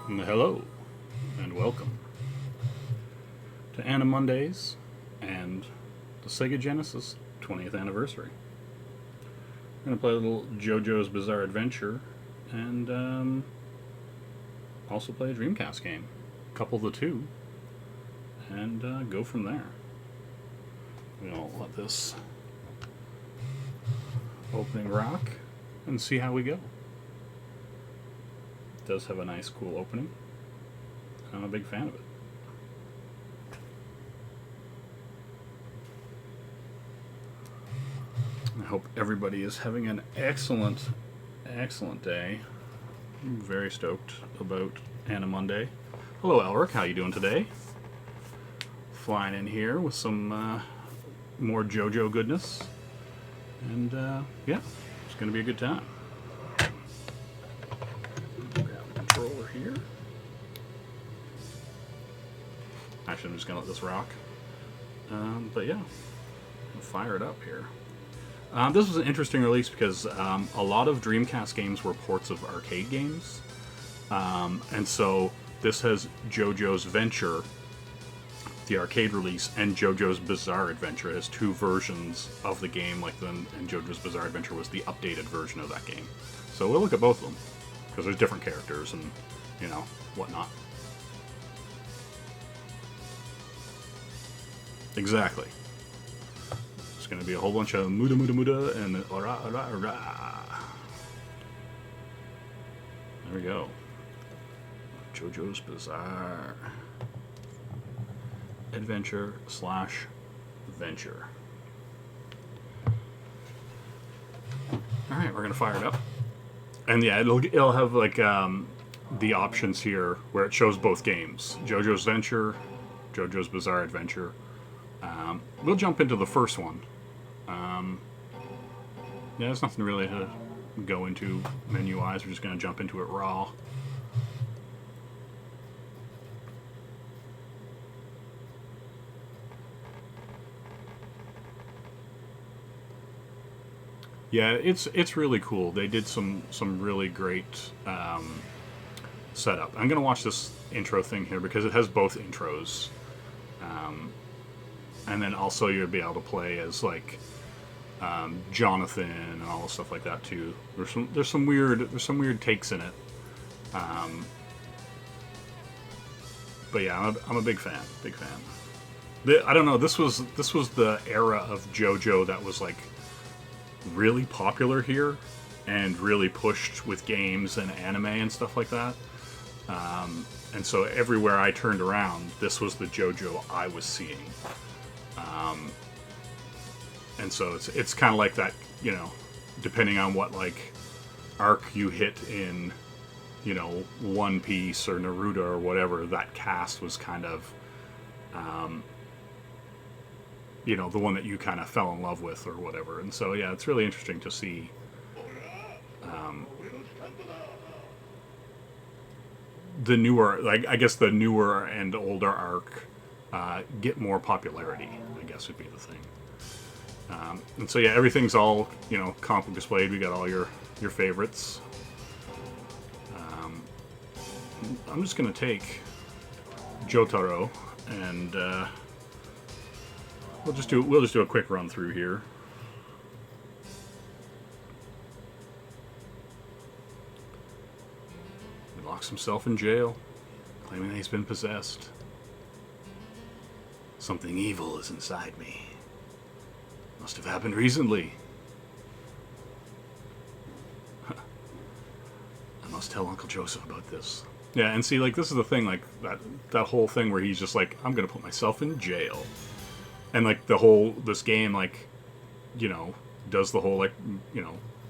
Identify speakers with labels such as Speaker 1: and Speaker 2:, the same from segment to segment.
Speaker 1: Hello, and welcome to Anna Mondays and the Sega Genesis 20th anniversary. We're going to play a little Jojo's Bizarre Adventure and also play a Dreamcast game. Couple the two and go from there. We'll let this opening rock and see how we go. It does have a nice, cool opening. I'm a big fan of it. I hope everybody is having an excellent day. I'm very stoked about Anna Monday. Hello, Elric. How you doing today? Flying in here with some more JoJo goodness. And, yeah, it's going to be a good time. Grab the controller here. Actually, I'm just going to let this rock. But, yeah, I'll fire it up here. This was an interesting release because a lot of Dreamcast games were ports of arcade games. And so this has JoJo's Venture, the arcade release, and JoJo's Bizarre Adventure. It has two versions of the game, and JoJo's Bizarre Adventure was the updated version of that game. So we'll look at both of them, because there's different characters and, whatnot. Exactly. It's going to be a whole bunch of muda and ora. There we go. JoJo's Bizarre Adventure / Venture. Alright, we're going to fire it up. And yeah, it'll have the options here where it shows both games. JoJo's Venture, JoJo's Bizarre Adventure. We'll jump into the first one. Yeah, there's nothing really to go into menu-wise. We're just going to jump into it raw. Yeah, it's really cool. They did some really great setup. I'm going to watch this intro thing here because it has both intros. And then also you'll be able to play as Jonathan and all the stuff like that too. There's some weird takes in it. But yeah, I'm a big fan. I don't know. This was the era of JoJo that was really popular here and really pushed with games and anime and stuff like that. And so everywhere I turned around, this was the JoJo I was seeing. And so it's kind of like that, depending on what arc you hit in, One Piece or Naruto or whatever, that cast was kind of, the one that you kind of fell in love with or whatever. And so, yeah, it's really interesting to see the newer, I guess the newer and older arc get more popularity, I guess would be the thing. And so, yeah, everything's all, comic book displayed. We got all your favorites. I'm just going to take Jotaro and we'll just do a quick run through here. He locks himself in jail, claiming that he's been possessed. Something evil is inside me. Must have happened recently. I must tell Uncle Joseph about this. Yeah, and see, this is the thing, that whole thing where he's just I'm gonna put myself in jail. And, this game, does the whole,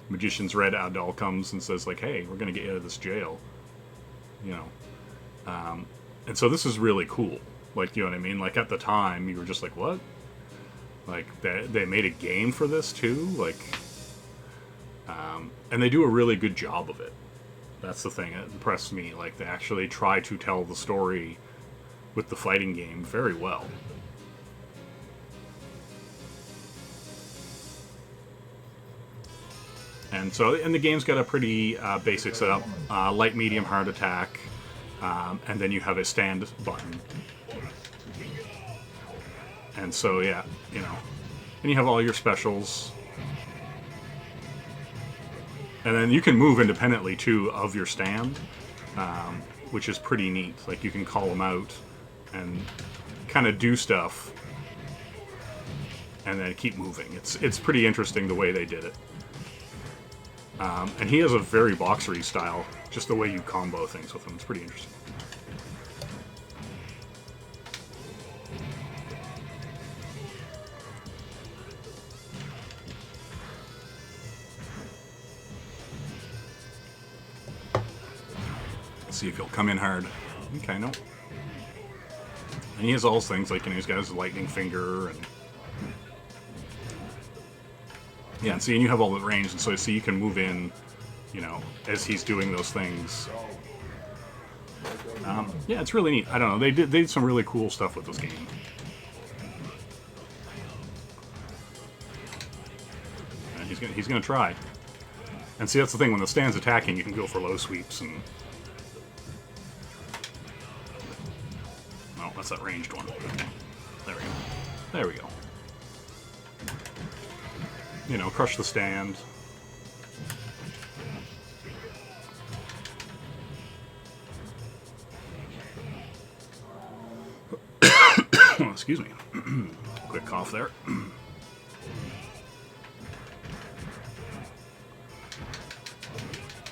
Speaker 1: Magician's Red Adol comes and says, hey, we're gonna get you out of this jail. And so this is really cool. You know what I mean? At the time, you were just what? They made a game for this, too? And they do a really good job of it. That's the thing that impressed me. They actually try to tell the story with the fighting game very well. And the game's got a pretty basic setup. Light, medium, hard attack. and then you have a stand button. And so, yeah, you know, and you have all your specials. And then you can move independently, too, of your stand, which is pretty neat. Like, you can call them out and kind of do stuff and then keep moving. It's pretty interesting the way they did it. And he has a very boxery style, just the way you combo things with him. It's pretty interesting. See if he'll come in hard. Okay, no. And he has all those things, like, you know, he's got his lightning finger, and... Yeah, and see, and you have all the range, and so see, you can move in, you know, as he's doing those things. Yeah, it's really neat. I don't know, they did some really cool stuff with this game. And he's gonna try. And see, that's the thing, when the stand's attacking, you can go for low sweeps, and... Oh, that's that ranged one. There we go. There we go. You know, crush the stand. Oh, excuse me. Quick cough there.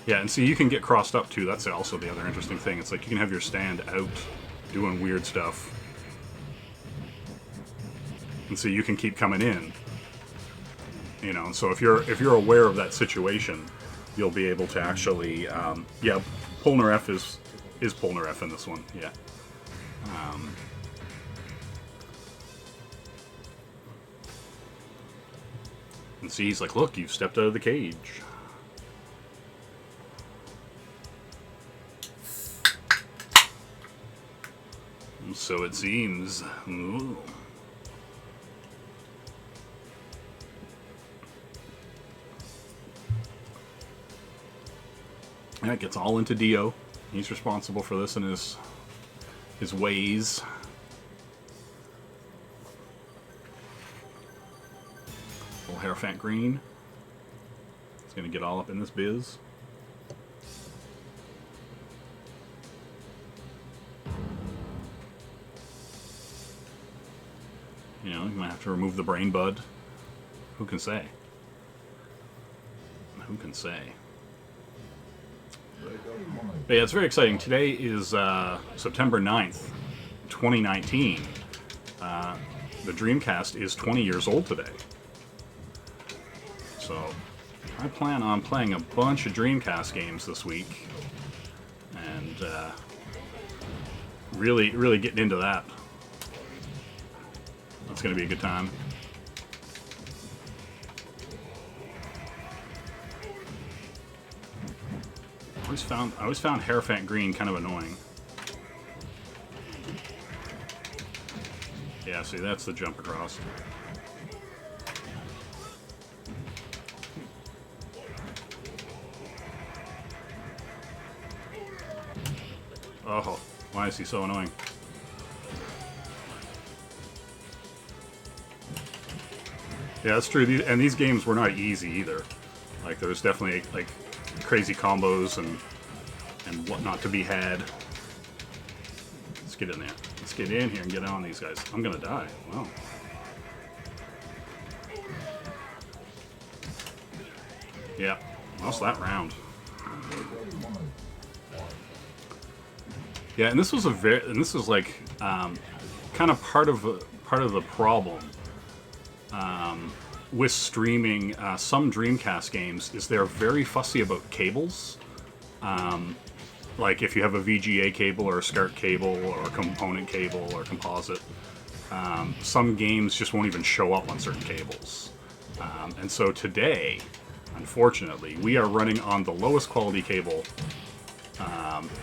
Speaker 1: Yeah, and see, you can get crossed up too. That's also the other interesting thing. It's like you can have your stand out doing weird stuff. And so you can keep coming in. You know, so if you're aware of that situation, you'll be able to actually, yeah, Polnar F is Polnar F in this one, yeah. And see, he's like, look, you've stepped out of the cage. So it seems. Ooh. And it gets all into Dio. He's responsible for this and his ways. Little Hierophant Green. He's gonna get all up in this biz. You know, you might have to remove the brain bud. Who can say? Who can say? But yeah, it's very exciting. Today is September 9th, 2019. The Dreamcast is 20 years old today. So I plan on playing a bunch of Dreamcast games this week. And really getting into that. That's going to be a good time. I always found Hierophant Green kind of annoying. Yeah, see, that's the jump across. Oh, why is he so annoying? Yeah, that's true. And these games were not easy either. Like, there's definitely, like, crazy combos and whatnot to be had. Let's get in there. Let's get in here and get on these guys. I'm gonna die. Wow. Yeah, lost that round. Yeah, and this was like kind of part of the problem with streaming some Dreamcast games is they're very fussy about cables. Like if you have a VGA cable or a SCART cable or a component cable or composite, some games just won't even show up on certain cables. And so today, unfortunately, we are running on the lowest quality cable,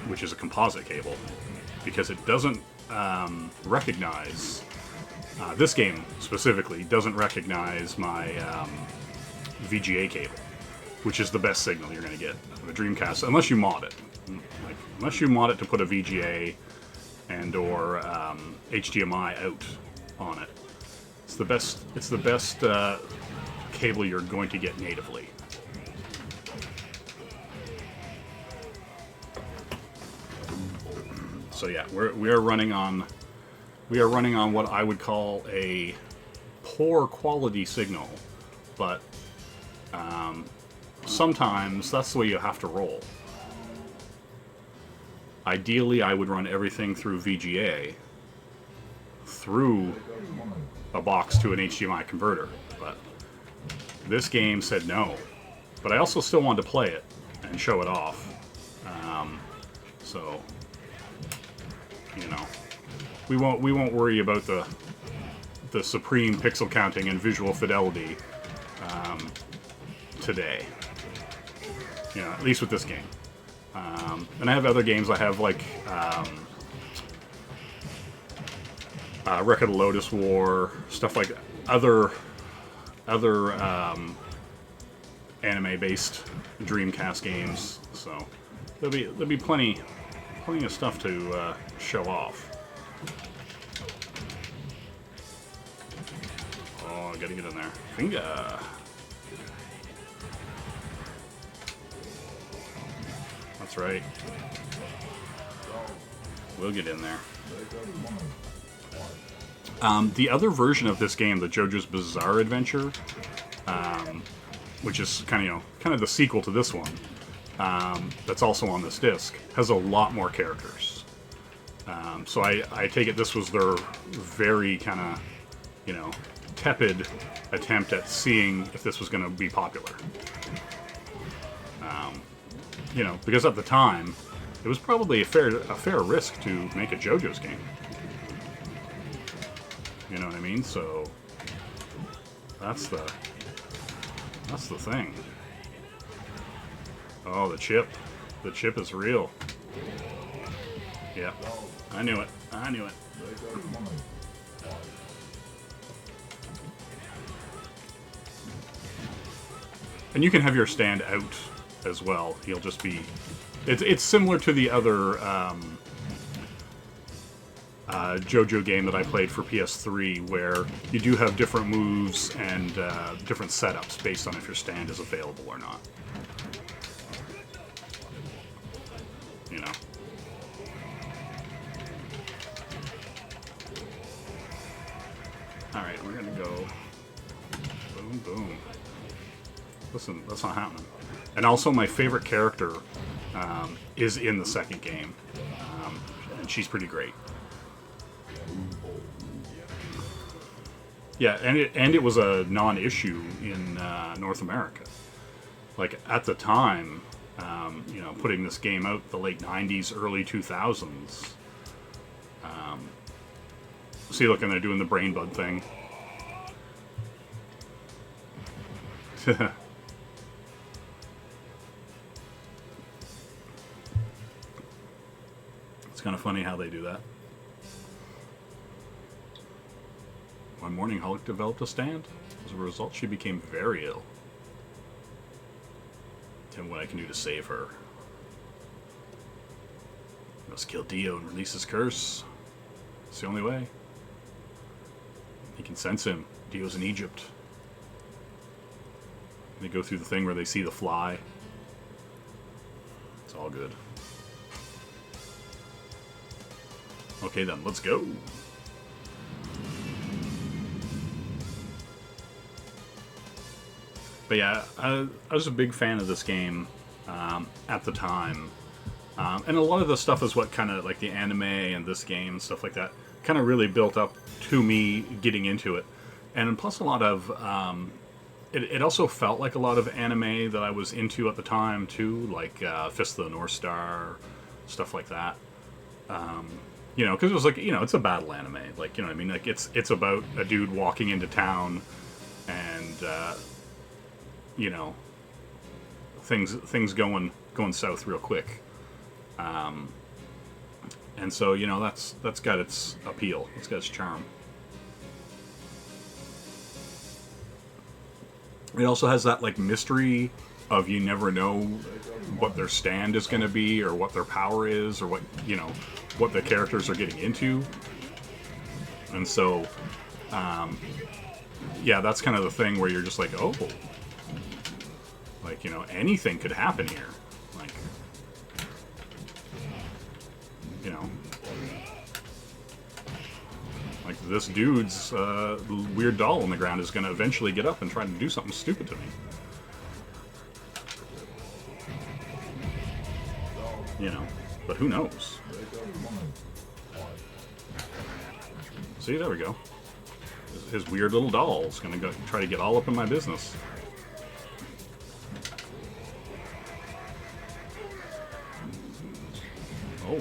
Speaker 1: which is a composite cable, because it doesn't recognize, this game specifically doesn't recognize my VGA cable, which is the best signal you're going to get of a Dreamcast, unless you mod it. Like, unless you mod it to put a VGA and or HDMI out on it, it's the best. It's the best cable you're going to get natively. So yeah, we are running on what I would call a poor quality signal, but sometimes that's the way you have to roll. Ideally, I would run everything through VGA, through a box to an HDMI converter, but this game said no. But I also still wanted to play it and show it off. So, you know, we won't worry about the supreme pixel counting and visual fidelity today. You know, at least with this game. And I have other games. I have like Record of Lotus War, stuff like other anime-based Dreamcast games. So there'll be plenty of stuff to show off. Oh, I gotta get in there. Finger. That's right. We'll get in there. The other version of this game, the JoJo's Bizarre Adventure, which is kind of the sequel to this one, that's also on this disc, has a lot more characters. So I take it this was their very kind of, tepid attempt at seeing if this was going to be popular. Because at the time, it was probably a fair risk to make a JoJo's game. You know what I mean? So that's the thing. Oh, the chip. The chip is real. Yeah. I knew it. And you can have your stand out as well. He'll just be... It's similar to the other JoJo game that I played for PS3, where you do have different moves and different setups based on if your stand is available or not. You know. Alright, we're gonna go... Boom, boom. Listen, that's not happening. And also, my favorite character is in the second game. And she's pretty great. Yeah, and it was a non-issue in North America. Like, at the time, putting this game out the late 90s, early 2000s. See, look, and they're doing the brain bud thing. It's kind of funny how they do that. One morning, Hulk developed a stand. As a result, she became very ill. Tell me what I can do to save her. I must kill Dio and release his curse. It's the only way. He can sense him. Dio's in Egypt. They go through the thing where they see the fly. It's all good. Okay then, let's go. But yeah, I was a big fan of this game at the time. And a lot of the stuff is what kind of, like the anime and this game and stuff like that, kind of really built up to me getting into it. And plus a lot of... It also felt like a lot of anime that I was into at the time, too. Like Fist of the North Star, stuff like that. Because it was like, it's a battle anime. Like, you know what I mean? Like, it's about a dude walking into town and... things going south real quick, and so that's got its appeal. It's got its charm. It also has that like mystery of you never know what their stand is going to be or what their power is or what, you know, what the characters are getting into. And so, yeah, that's kind of the thing where you're just like, oh, like, you know, anything could happen here. Like, you know, like this dude's weird doll on the ground is going to eventually get up and try to do something stupid to me. You know, but who knows? See, there we go. His weird little doll's gonna go try to get all up in my business. Oh.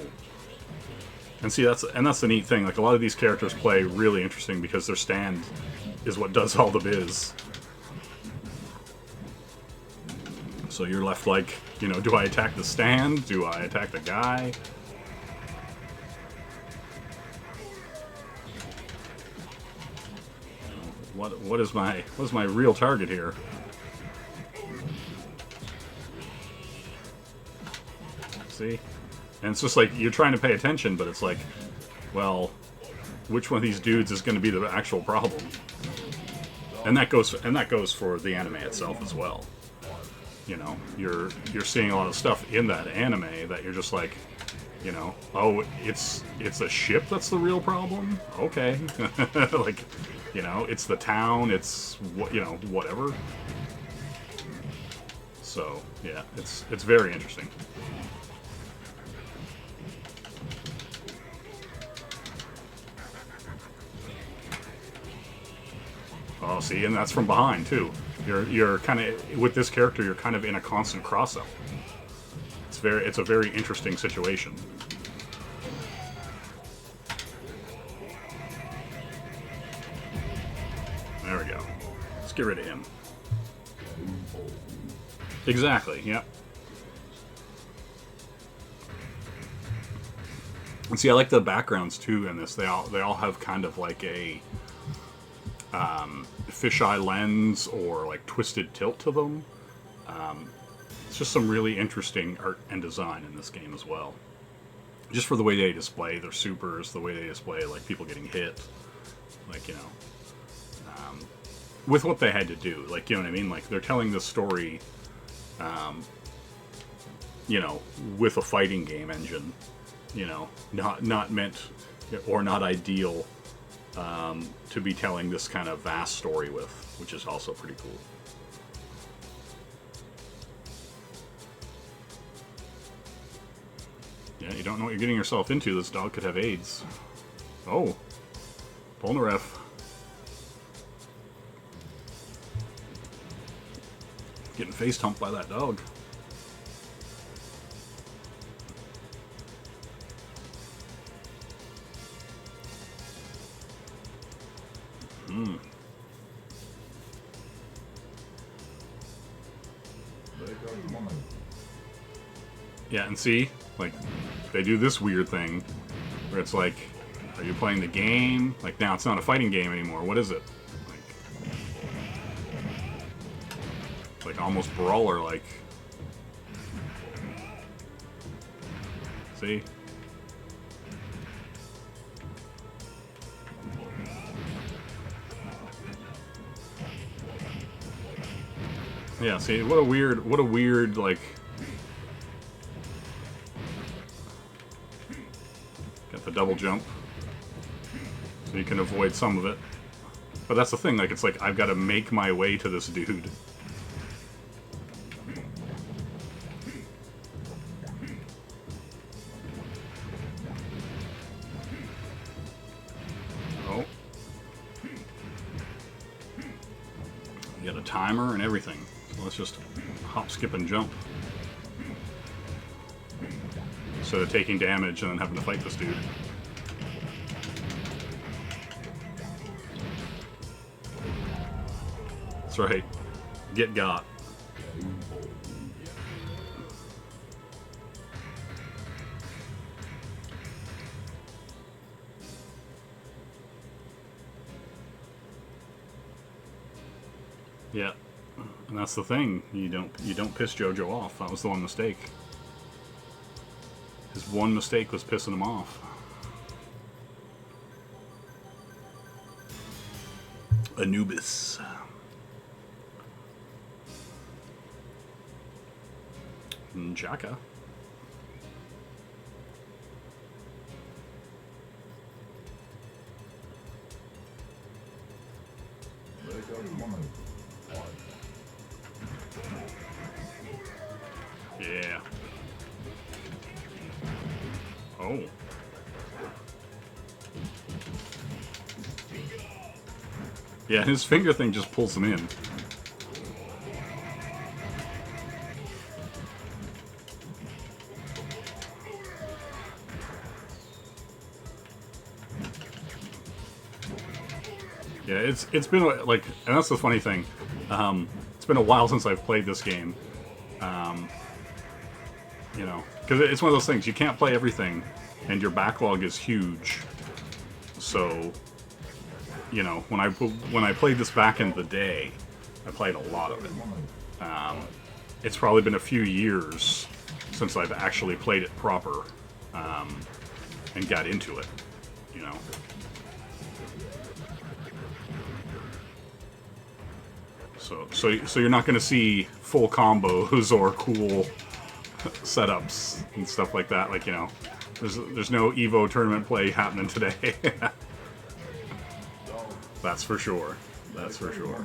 Speaker 1: And see, that's the neat thing. Like, a lot of these characters play really interesting because their stand is what does all the biz. So you're left like, you know, do I attack the stand? Do I attack the guy? What is my real target here? See? And it's just like you're trying to pay attention, but it's like, well, which one of these dudes is going to be the actual problem? And that goes for the anime itself as well. You know, you're seeing a lot of stuff in that anime that you're just like, you know, oh, it's a ship that's the real problem? Okay. Like, you know, it's the town, it's what, you know, whatever. So, yeah, it's very interesting. Oh, see, and that's from behind too. You're kind of, with this character, you're kind of in a constant cross-up. It's a very interesting situation. There we go. Let's get rid of him. Exactly, yep. And see, I like the backgrounds too in this. They all have kind of like a fisheye lens or like twisted tilt to them. It's just some really interesting art and design in this game as well. Just for the way they display their supers, the way they display like people getting hit, like, you know, with what they had to do, like, you know what I mean? Like, they're telling this story, you know, with a fighting game engine, you know, not meant or not ideal to be telling this kind of vast story with, which is also pretty cool. Yeah, you don't know what you're getting yourself into. This dog could have AIDS. Oh, Polnareff. Getting face humped by that dog. Hmm. Yeah, and see, like, they do this weird thing where it's like, are you playing the game? Like, now it's not a fighting game anymore. What is it? Like almost brawler-like. See? Yeah, see, what a weird, like... Got the double jump. So you can avoid some of it. But that's the thing, like, it's like, I've got to make my way to this dude. Oh. You got a timer and everything. So let's just hop, skip, and jump. Instead of taking damage and then having to fight this dude. That's right. Get got. Yeah. And that's the thing. You don't piss Jojo off. That was the one mistake. His one mistake was pissing him off. Anubis. Jaka. Yeah. Oh. Yeah, his finger thing just pulls him in. Yeah, it's been like, and that's the funny thing. It's been a while since I've played this game. You know, because it's one of those things you can't play everything, and your backlog is huge. So, you know, when I played this back in the day, I played a lot of it. It's probably been a few years since I've actually played it proper and got into it. You know. So you're not going to see full combos or cool setups and stuff like that. Like, you know, there's no Evo tournament play happening today. That's for sure. That's for sure.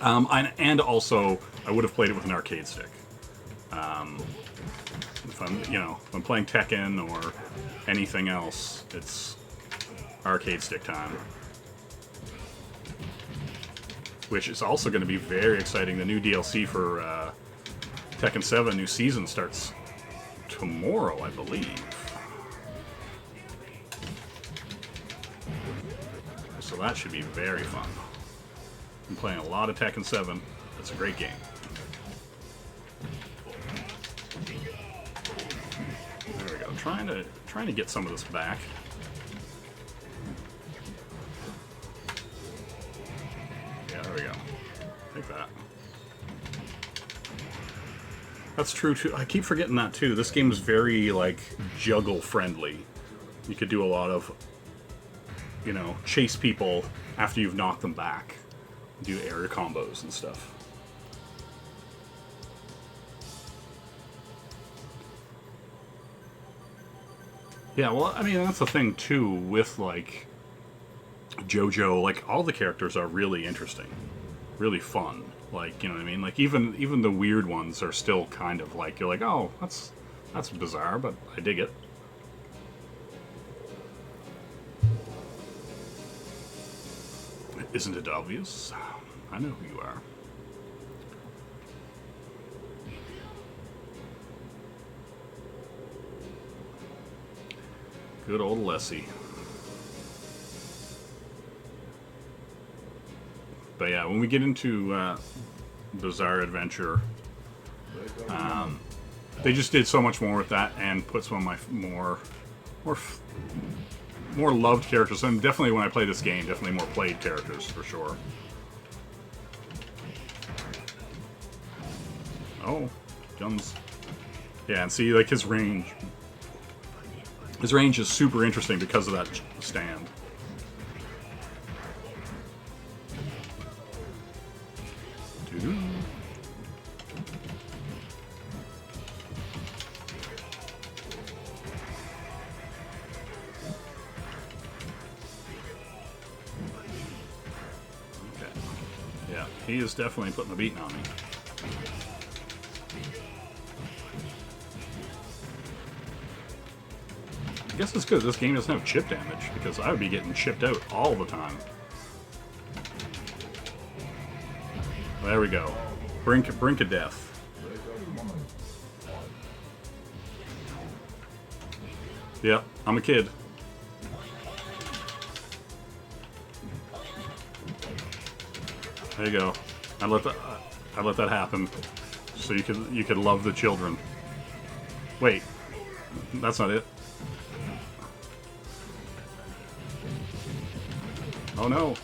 Speaker 1: And also, I would have played it with an arcade stick. If I'm playing Tekken or anything else, it's arcade stick time. Which is also going to be very exciting. The new DLC for Tekken 7 new season starts tomorrow, I believe. So that should be very fun. I'm playing a lot of Tekken 7. It's a great game. There we go. Trying to get some of this back. Yeah, there we go. Take that. That's true too. I keep forgetting that too. This game is very like juggle friendly. You could do a lot of, you know, chase people after you've knocked them back. Do area combos and stuff. Yeah, well, I mean, that's the thing too with like Jojo. Like all the characters are really interesting, really fun. Like, you know what I mean? Like even the weird ones are still kind of like, you're like, oh, that's bizarre, but I dig it. Isn't it obvious? I know who you are. Good old Lessie. But yeah, when we get into Bizarre Adventure, they just did so much more with that and put some of my more loved characters. And definitely when I play this game, definitely more played characters for sure. Oh, guns. Yeah, and see, like his range. His range is super interesting because of that stand. Doo-doo. Okay. Yeah, he is definitely putting the beating on me. I guess it's good this game doesn't have chip damage, because I would be getting chipped out all the time. There we go. Brink of death. Yep, I'm a kid. There you go. I let that happen, so you could love the children. Wait, that's not it. Oh no!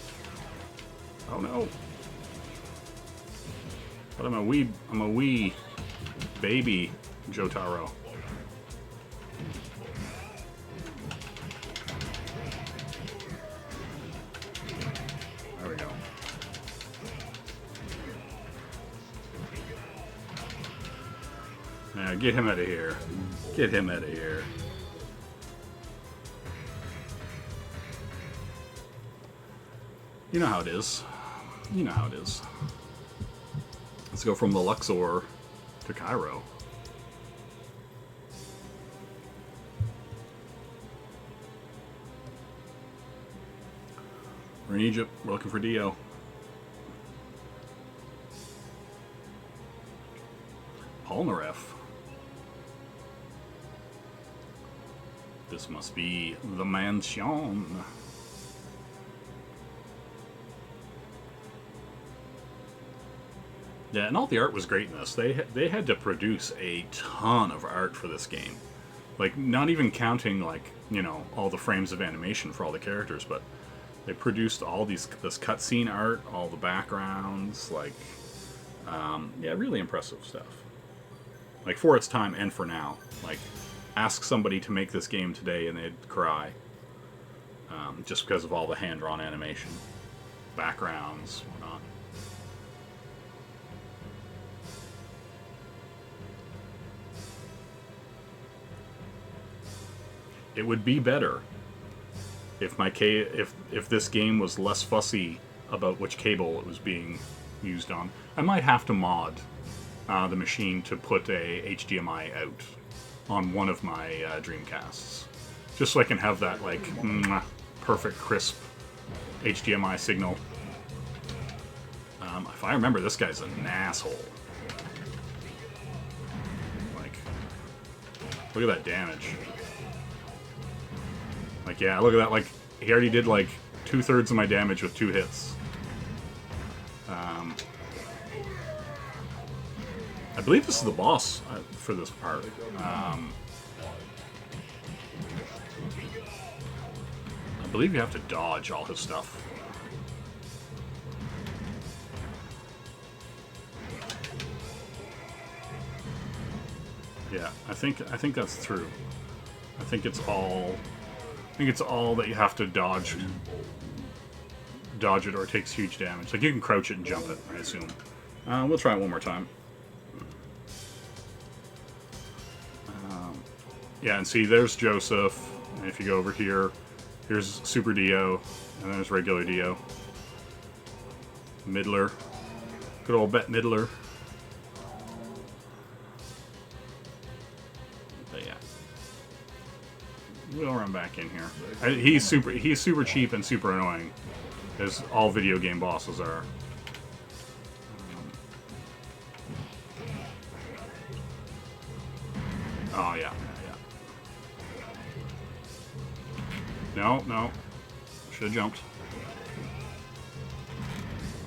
Speaker 1: Oh no! But I'm a wee baby Jotaro. There we go. Now get him out of here. Get him out of here. You know how it is. You know how it is. Let's go from the Luxor to Cairo. We're in Egypt. We're looking for Dio. Polnareff. This must be the mansion. Yeah, and all the art was great in this. They had to produce a ton of art for this game. Like, not even counting, like, you know, all the frames of animation for all the characters, but they produced all this cutscene art, all the backgrounds, like, yeah, really impressive stuff. Like, for its time and for now. Like, ask somebody to make this game today and they'd cry. Just because of all the hand-drawn animation. Backgrounds, whatnot. It would be better if if this game was less fussy about which cable it was being used on. I might have to mod the machine to put a HDMI out on one of my Dreamcasts, just so I can have that like perfect crisp HDMI signal. If I remember, this guy's an asshole. Like, look at that damage. Like, yeah, look at that. Like, he already did like 2/3 of my damage with 2 hits. I believe this is the boss for this part. I believe you have to dodge all his stuff. Yeah, I think that's true. I think it's all that you have to dodge it, or it takes huge damage. Like, you can crouch it and jump it, I assume. We'll try it one more time. Yeah, and see, there's Joseph. And if you go over here, here's Super Dio, and there's regular Dio. Midler. Good old Bette Midler. But yeah. We'll run back in here. He's super cheap and super annoying, as all video game bosses are. Oh yeah. No. Should have jumped.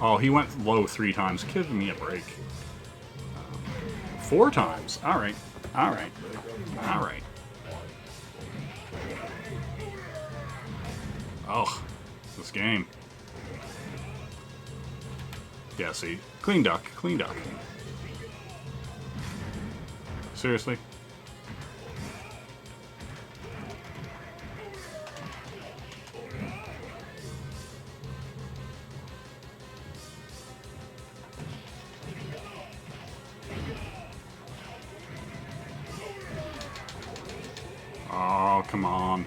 Speaker 1: Oh, he went low 3 times. Give me a break. 4 times. Alright. Oh, this game. Yeah, see? Clean duck. Seriously? Oh, come on.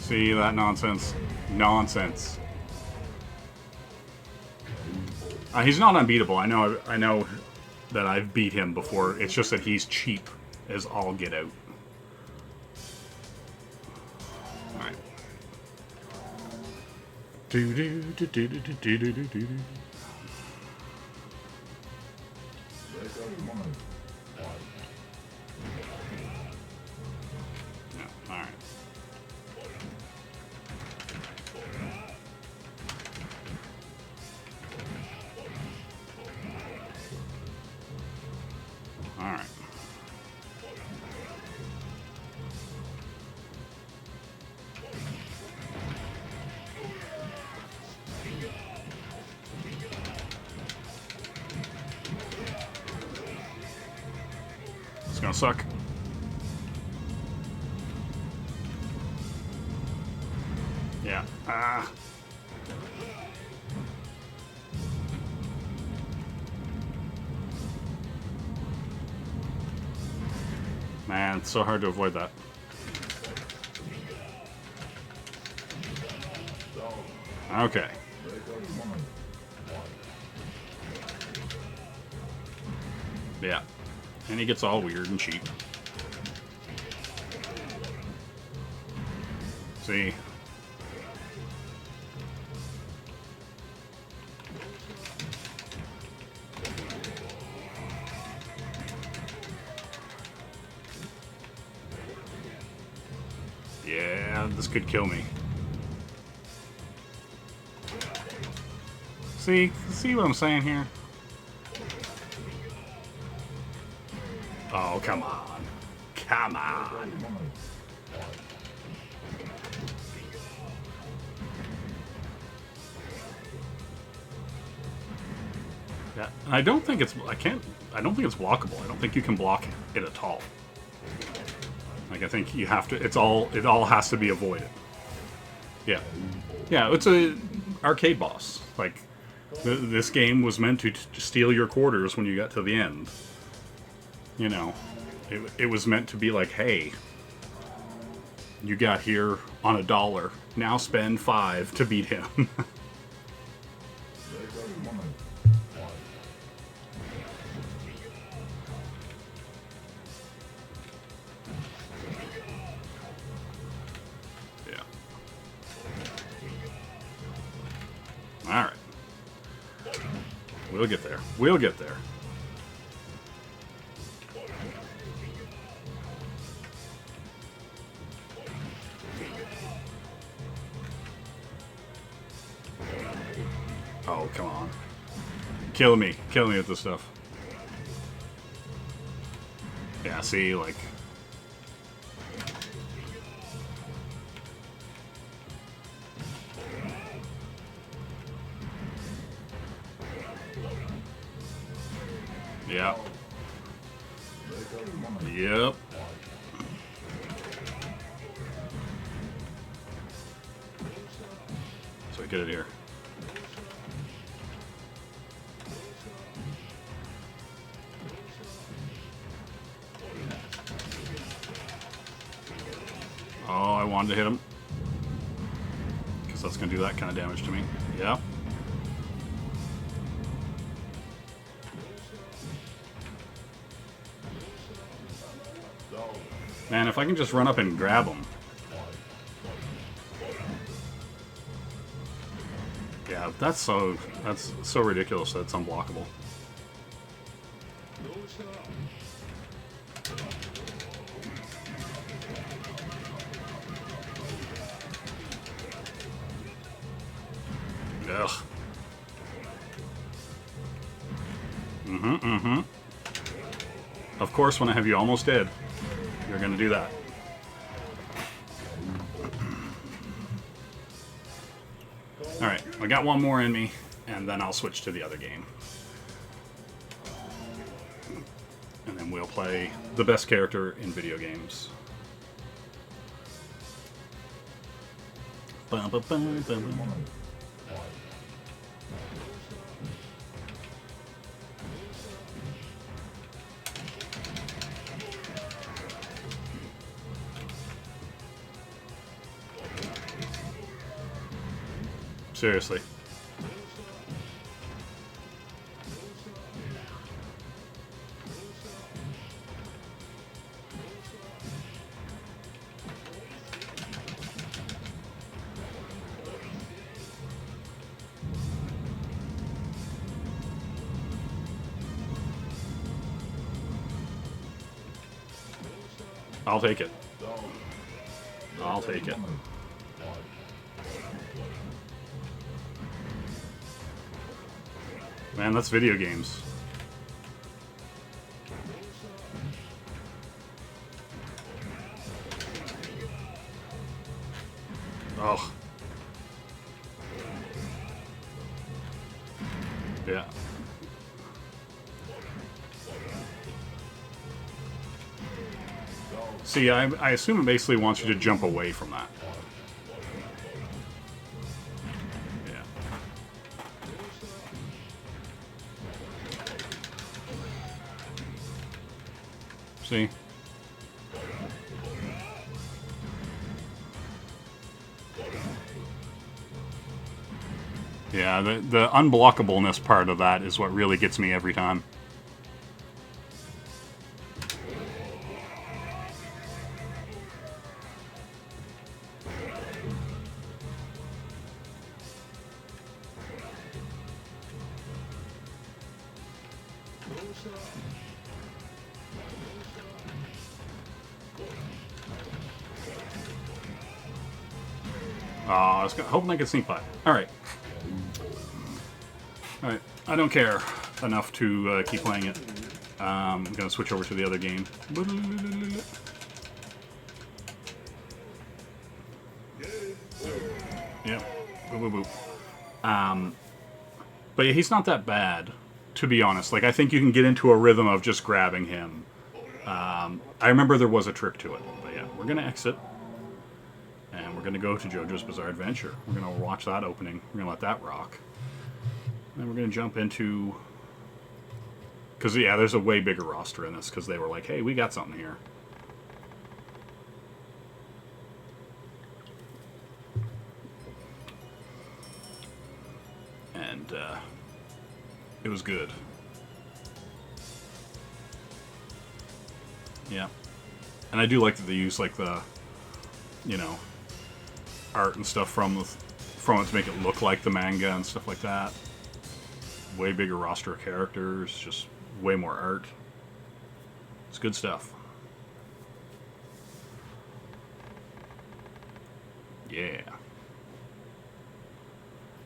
Speaker 1: See that nonsense? Nonsense. He's not unbeatable. I know that I've beat him before. It's just that he's cheap as all get out. Alright. Alright. Alright. It's gonna suck. Yeah. Ah. Man, it's so hard to avoid that. Okay. Yeah. And he gets all weird and cheap. See? Yeah, this could kill me. See what I'm saying here? Oh, come on. Come on. Yeah, and I don't think it's blockable. I don't think you can block it at all. Like, I think you have to, it all has to be avoided. Yeah. Yeah, it's a arcade boss. Like, this game was meant to steal your quarters when you got to the end. You know, it was meant to be like, hey, you got here on $1. Now spend $5 to beat him. Yeah. All right. We'll get there. We'll get there. Oh, come on. Kill me. Kill me with this stuff. Yeah, see, like... Yeah. Yep. So I get it here. Oh, I wanted to hit him. Because that's going to do that kind of damage to me. Yeah. Man, if I can just run up and grab him. Yeah, that's so ridiculous that it's unblockable. Ugh. Of course, when I have you almost dead, you're gonna do that. Alright, I got one more in me, and then I'll switch to the other game. And then we'll play the best character in video games. Seriously. I'll take it. I'll take it. Man, that's video games. Oh. Yeah. See, I assume it basically wants you to jump away from that. Yeah. See? Yeah, the unblockableness part of that is what really gets me every time. I was hoping I could sneak by. Alright. Alright. I don't care enough to keep playing it. I'm going to switch over to the other game. Yeah. Boop, boop, boop. But yeah, he's not that bad, to be honest. Like, I think you can get into a rhythm of just grabbing him. I remember there was a trick to it. But yeah, we're going to exit. And we're going to go to Jojo's Bizarre Adventure. We're going to watch that opening. We're going to let that rock. And we're going to jump into... Because, yeah, there's a way bigger roster in this. Because they were like, hey, we got something here. And it was good. Yeah. And I do like that they use, like, the... You know... art and stuff from it to make it look like the manga and stuff like that. Way bigger roster of characters, just way more art. It's good stuff. Yeah.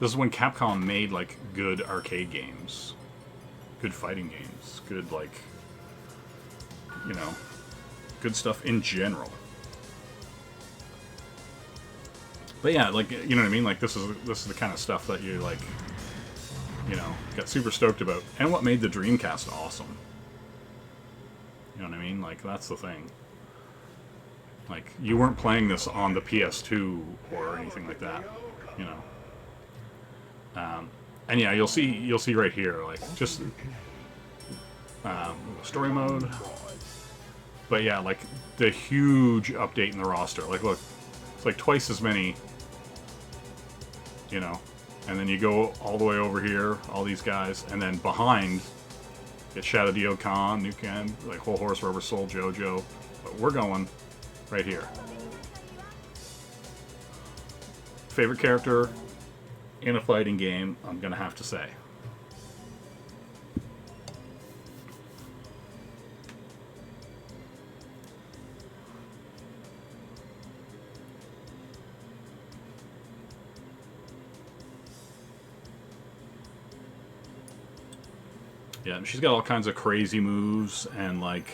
Speaker 1: This is when Capcom made, like, good arcade games. Good fighting games. Good, like, you know, good stuff in general. But yeah, like, you know what I mean? Like, this is the kind of stuff that you, like, you know, got super stoked about. And what made the Dreamcast awesome. You know what I mean? Like, that's the thing. Like, you weren't playing this on the PS2 or anything like that, you know. And yeah, you'll see right here, like, just story mode. But yeah, like, the huge update in the roster. Like, look, it's like twice as many. You know, and then you go all the way over here, all these guys, and then behind, get Shadow Dio Khan, Nukan, like Whole Horse, Rubber Soul, Jojo, but we're going right here. Favorite character in a fighting game, I'm gonna have to say. Yeah, she's got all kinds of crazy moves, and like,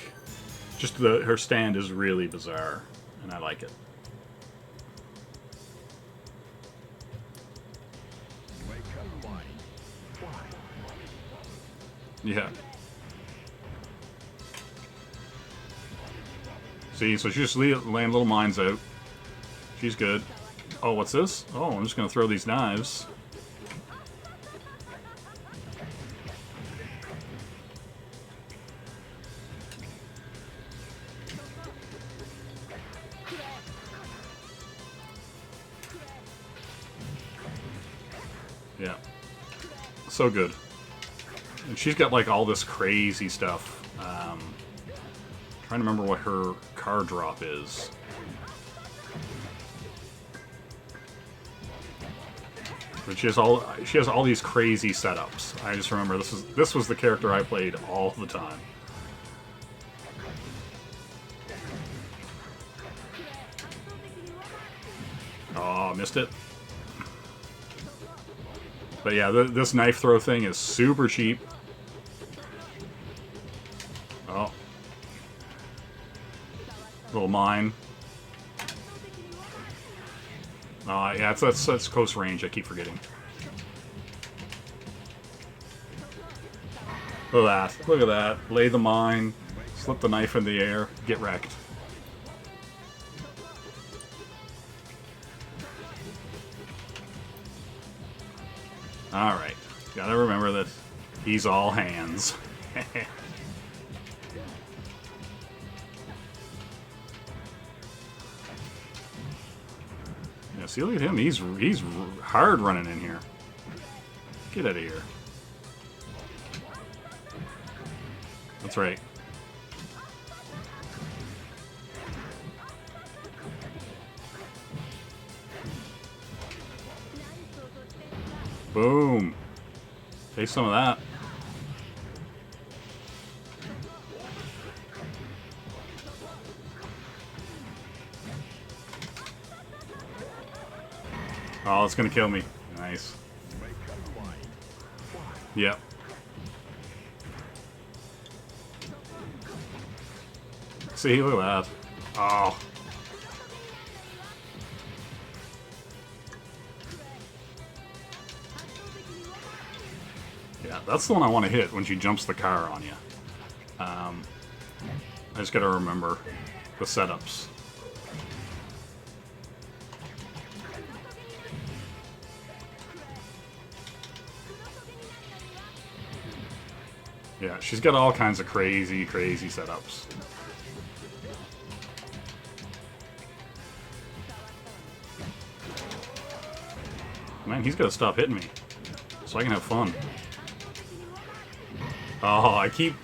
Speaker 1: just her stand is really bizarre, and I like it. Yeah. See, so she just laying little mines out. She's good. Oh, what's this? Oh, I'm just gonna throw these knives. Yeah. So good. And she's got like all this crazy stuff. Trying to remember what her card drop is. But she has all these crazy setups. I just remember this was the character I played all the time. Oh, missed it. But yeah, this knife throw thing is super cheap. Oh. Little mine. Oh, yeah, that's close range. I keep forgetting. Look at that. Look at that. Lay the mine. Slip the knife in the air. Get wrecked. Alright. Gotta remember that he's all hands. Yeah, see, look at him. He's hard running in here. Get out of here. That's right. Boom. Take some of that. Oh, it's gonna kill me. Nice. Yep. See, look at that. Oh. Yeah, that's the one I want to hit when she jumps the car on you. I just gotta remember the setups. Yeah, she's got all kinds of crazy, crazy setups. Man, he's gotta stop hitting me so I can have fun. Oh, I keep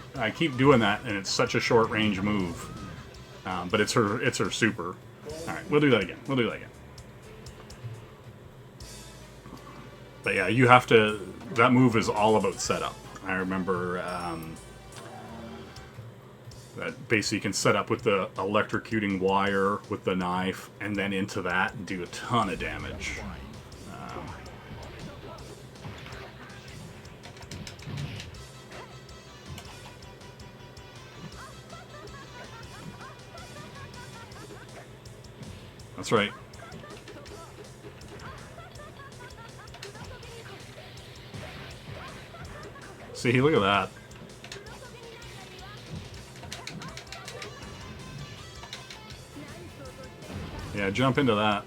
Speaker 1: doing that, and it's such a short range move. But it's her super. All right, we'll do that again. We'll do that again. But yeah, you have to. That move is all about setup. I remember that basically you can set up with the electrocuting wire with the knife, and then into that and do a ton of damage. That's right. See, look at that. Yeah, jump into that.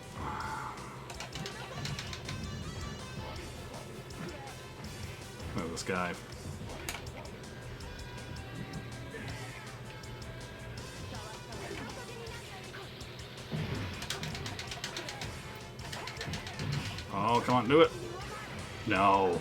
Speaker 1: Look at this guy. Oh, come on, do it. No.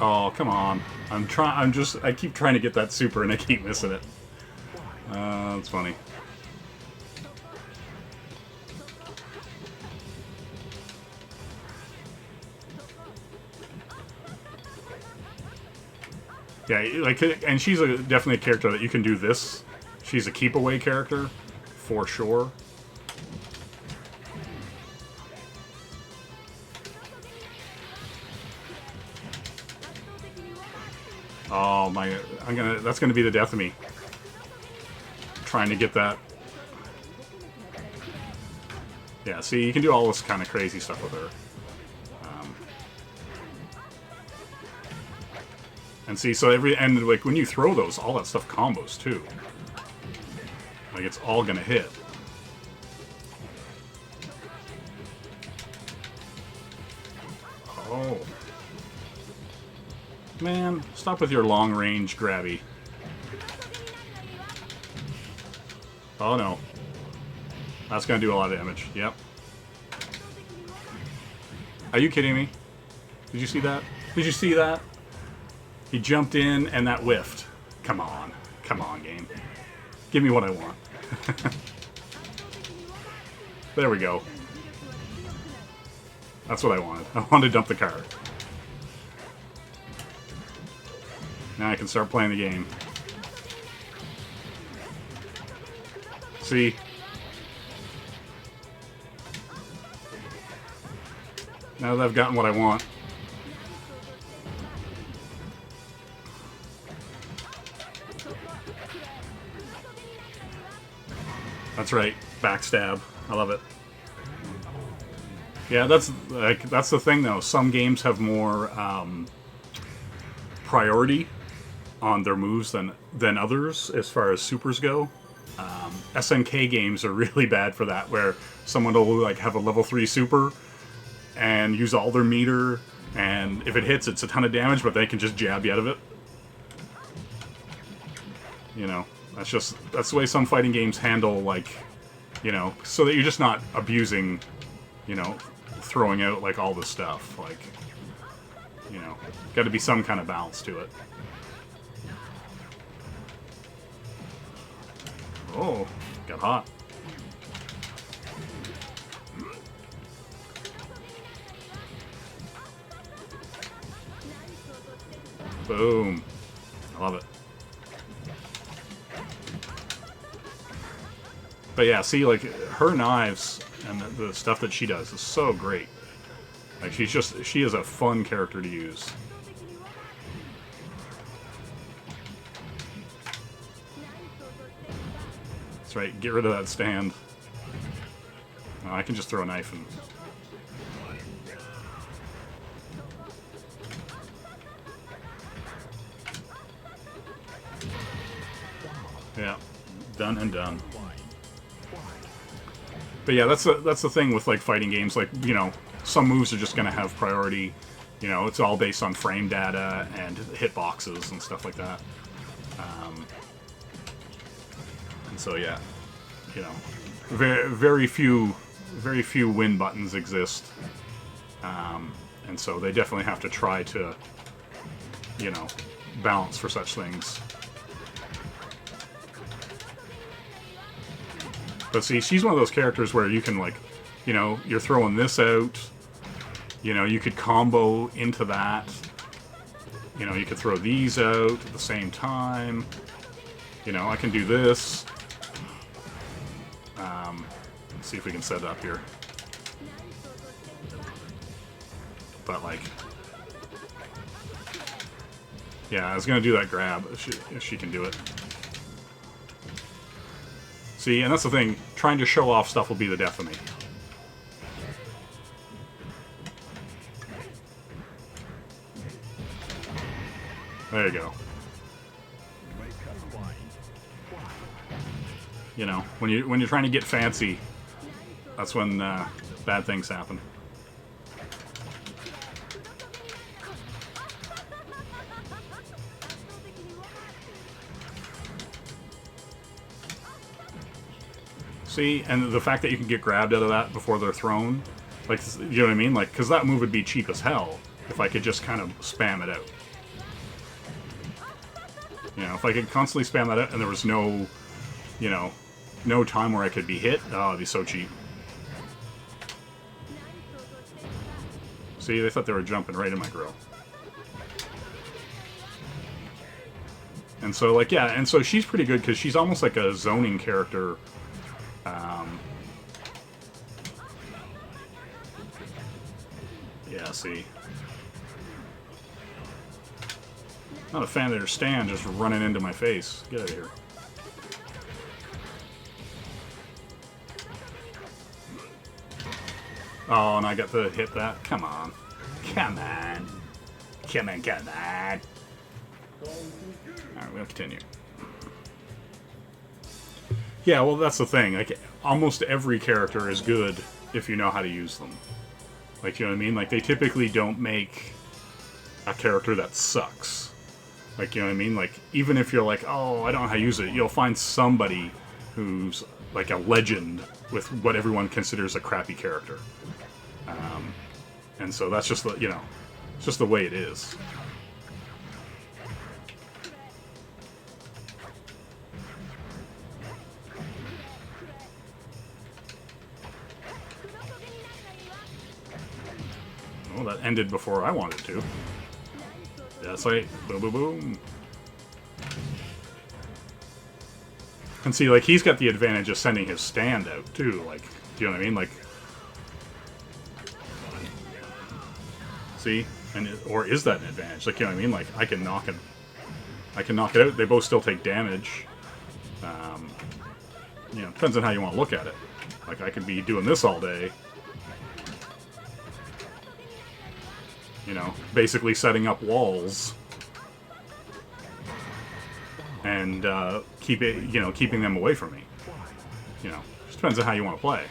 Speaker 1: Oh, come on. I keep trying to get that super and I keep missing it. That's funny. Yeah, like, and she's definitely a character that you can do this. She's a keep away character, for sure. Oh my! That's gonna be the death of me. Trying to get that. Yeah, see, you can do all this kind of crazy stuff with her. And see, so like when you throw those, all that stuff combos too. Like it's all gonna hit. Oh. Man, stop with your long range grabby. Oh no. That's gonna do a lot of damage. Yep. Are you kidding me? Did you see that? Did you see that? He jumped in and that whiffed. Come on. Come on, game. Give me what I want. There we go. That's what I wanted. I wanted to dump the car. Now I can start playing the game. See? Now that I've gotten what I want. That's right. Backstab. I love it. Yeah, that's the thing though. Some games have more priority on their moves than others as far as supers go. SNK games are really bad for that, where someone will like have a level 3 super and use all their meter, and if it hits, it's a ton of damage, but they can just jab you out of it. You know, that's the way some fighting games handle, like, you know, so that you're just not abusing, you know, throwing out like all this stuff. Like, you know, got to be some kind of balance to it. Oh, got hot. Boom. I love it. But yeah, see, like, her knives and the stuff that she does is so great. Like, she is a fun character to use. That's right, get rid of that stand. Oh, I can just throw a knife and... Yeah, done and done. But yeah, that's the thing with like fighting games. Like, you know, some moves are just going to have priority. You know, it's all based on frame data and hitboxes and stuff like that. And so yeah, you know, very few win buttons exist. And so they definitely have to try to, you know, balance for such things. But see, she's one of those characters where you can, like, you know, you're throwing this out, you know, you could combo into that, you know, you could throw these out at the same time, you know, I can do this. Let's see if we can set it up here. But, like, yeah, I was going to do that grab if she can do it. See, and that's the thing, trying to show off stuff will be the death of me. There you go. You know, when you're trying to get fancy, that's when bad things happen. See, and the fact that you can get grabbed out of that before they're thrown, like, you know what I mean? Like, because that move would be cheap as hell if I could just kind of spam it out. You know, if I could constantly spam that out and there was no, you know, no time where I could be hit, oh, it'd be so cheap. See, they thought they were jumping right in my grill. And so, like, yeah, and so she's pretty good because she's almost like a zoning character. Yeah, see. Not a fan of their stand just running into my face. Get out of here. Oh, and I got to hit that? Come on. Come on. Come on, come on. Alright, we'll continue. Yeah, well, that's the thing. Like, almost every character is good if you know how to use them. Like, you know what I mean? Like, they typically don't make a character that sucks. Like, you know what I mean? Like, even if you're like, oh, I don't know how to use it, you'll find somebody who's, like, a legend with what everyone considers a crappy character. And so that's just, you know, it's just the way it is. Well, that ended before I wanted to. That's like, boom, boom, boom. And see, like, he's got the advantage of sending his stand out, too. Like, do you know what I mean? Like, see? And or is that an advantage? Like, you know what I mean? Like, I can knock it out. They both still take damage. You know, depends on how you want to look at it. Like, I could be doing this all day. You know, basically setting up walls. and keeping them away from me. You know, just depends on how you want to play.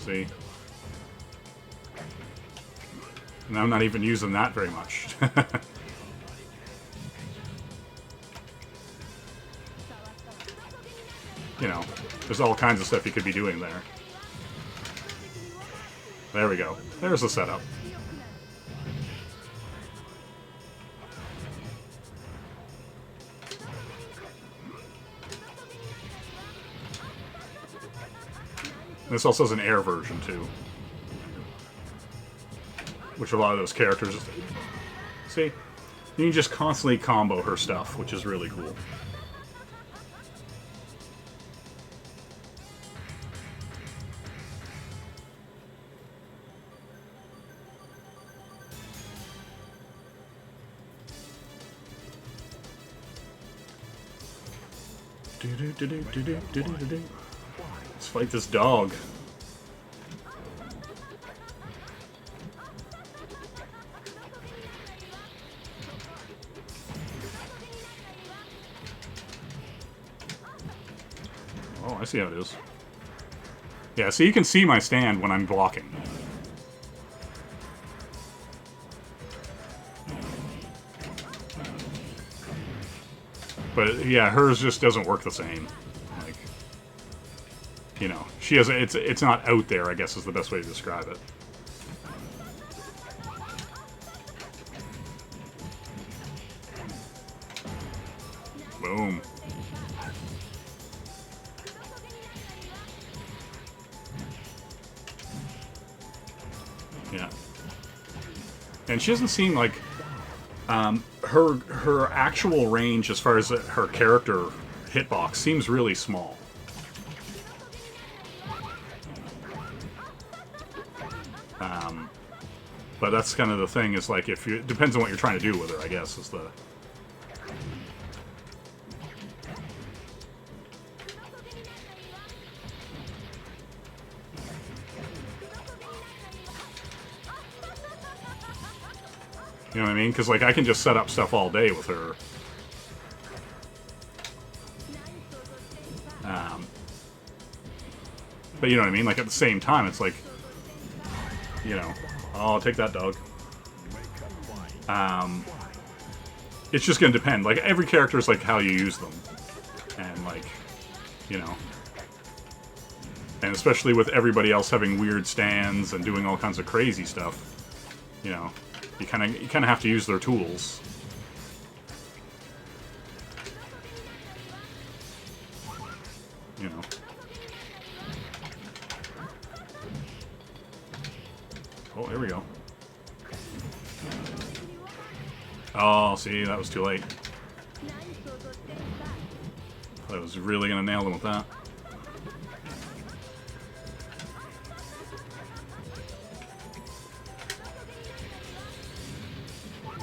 Speaker 1: See? And I'm not even using that very much. You know, there's all kinds of stuff you could be doing there. There we go. There's the setup. This also has an air version, too. Which a lot of those characters... See? You can just constantly combo her stuff, which is really cool. Let's fight this dog. Oh, I see how it is. Yeah, so you can see my stand when I'm blocking. But yeah, hers just doesn't work the same. Like, you know, she has it's not out there, I guess is the best way to describe it. Boom. Yeah. And she doesn't seem like her actual range as far as her character hitbox seems really small. But that's kind of the thing, is like, if you, it depends on what you're trying to do with her, I guess, is the... You know what I mean? Because, like, I can just set up stuff all day with her. But you know what I mean? Like, at the same time, it's like, you know, oh, I'll take that dog. It's just going to depend. Like, every character is, like, how you use them. And, like, you know. And especially with everybody else having weird stands and doing all kinds of crazy stuff, you know. You kind of have to use their tools. You know. Oh, here we go. Oh, see, that was too late. I was really gonna nail them with that.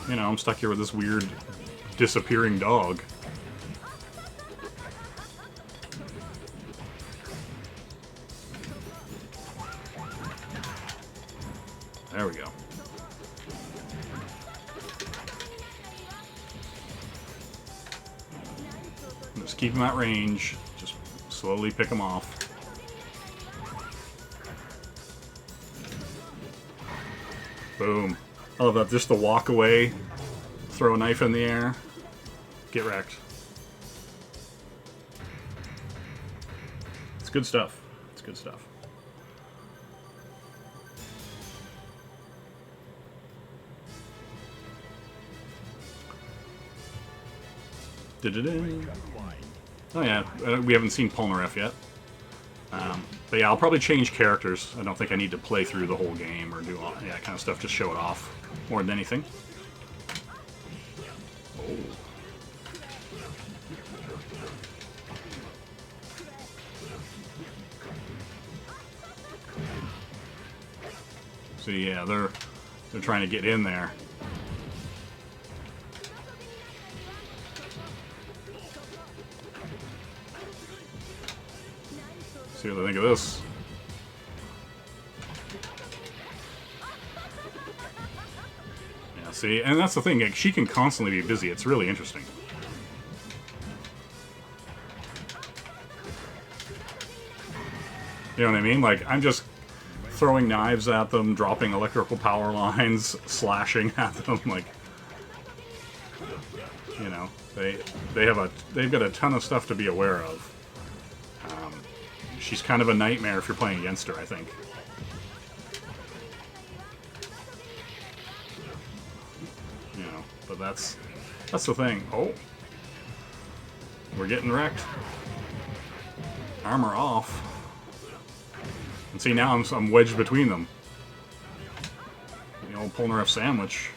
Speaker 1: You know, I'm stuck here with this weird disappearing dog. There we go. Just keep him at range. Just slowly pick him off. Boom. I love that. Just the walk away, throw a knife in the air, get wrecked. It's good stuff. It's good stuff. Oh yeah, we haven't seen Polnareff yet. But yeah, I'll probably change characters. I don't think I need to play through the whole game or do all that kind of stuff. Just show it off more than anything. Oh. So yeah, they're trying to get in there. See what I think of this. See, and that's the thing. Like, she can constantly be busy. It's really interesting. You know what I mean? Like, I'm just throwing knives at them, dropping electrical power lines, slashing at them. Like, you know, they've got a ton of stuff to be aware of. She's kind of a nightmare if you're playing against her, I think. You know, but that's the thing. Oh, we're getting wrecked. Armor off. And see, now I'm wedged between them. The old Polnareff sandwich.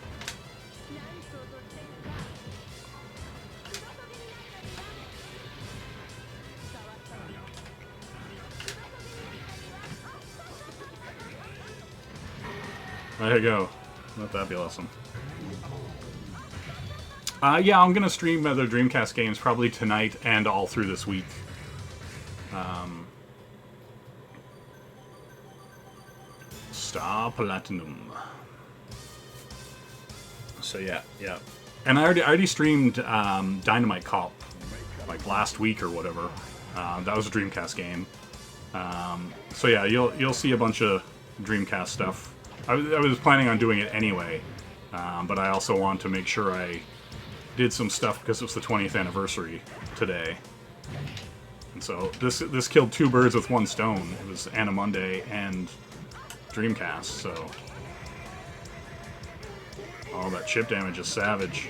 Speaker 1: There you go. Let that be awesome. Yeah, I'm gonna stream other Dreamcast games probably tonight and all through this week. Star Platinum. So yeah. And I already streamed Dynamite Cop like last week or whatever. That was a Dreamcast game. So yeah, you'll see a bunch of Dreamcast stuff. I was planning on doing it anyway, but I also want to make sure I did some stuff because it was the 20th anniversary today. And so this killed two birds with one stone. It was Anna Monday and Dreamcast, so... Oh, that chip damage is savage.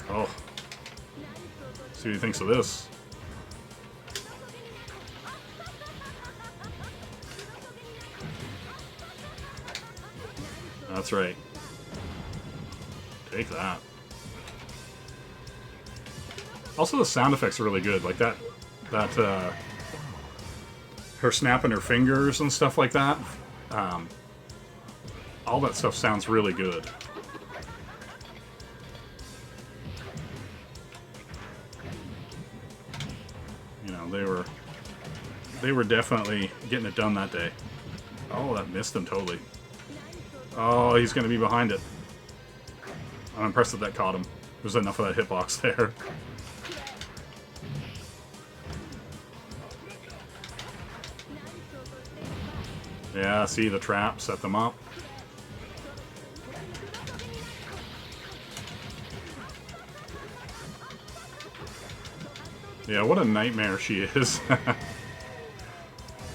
Speaker 1: Oh. See what he thinks of this. That's right. Take that. Also, the sound effects are really good. Like that, her snapping her fingers and stuff like that. All that stuff sounds really good. You know, they were definitely getting it done that day. Oh, that missed him totally. Oh, he's going to be behind it. I'm impressed that caught him. There's enough of that hitbox there. Yeah, see the trap, set them up. Yeah, what a nightmare she is.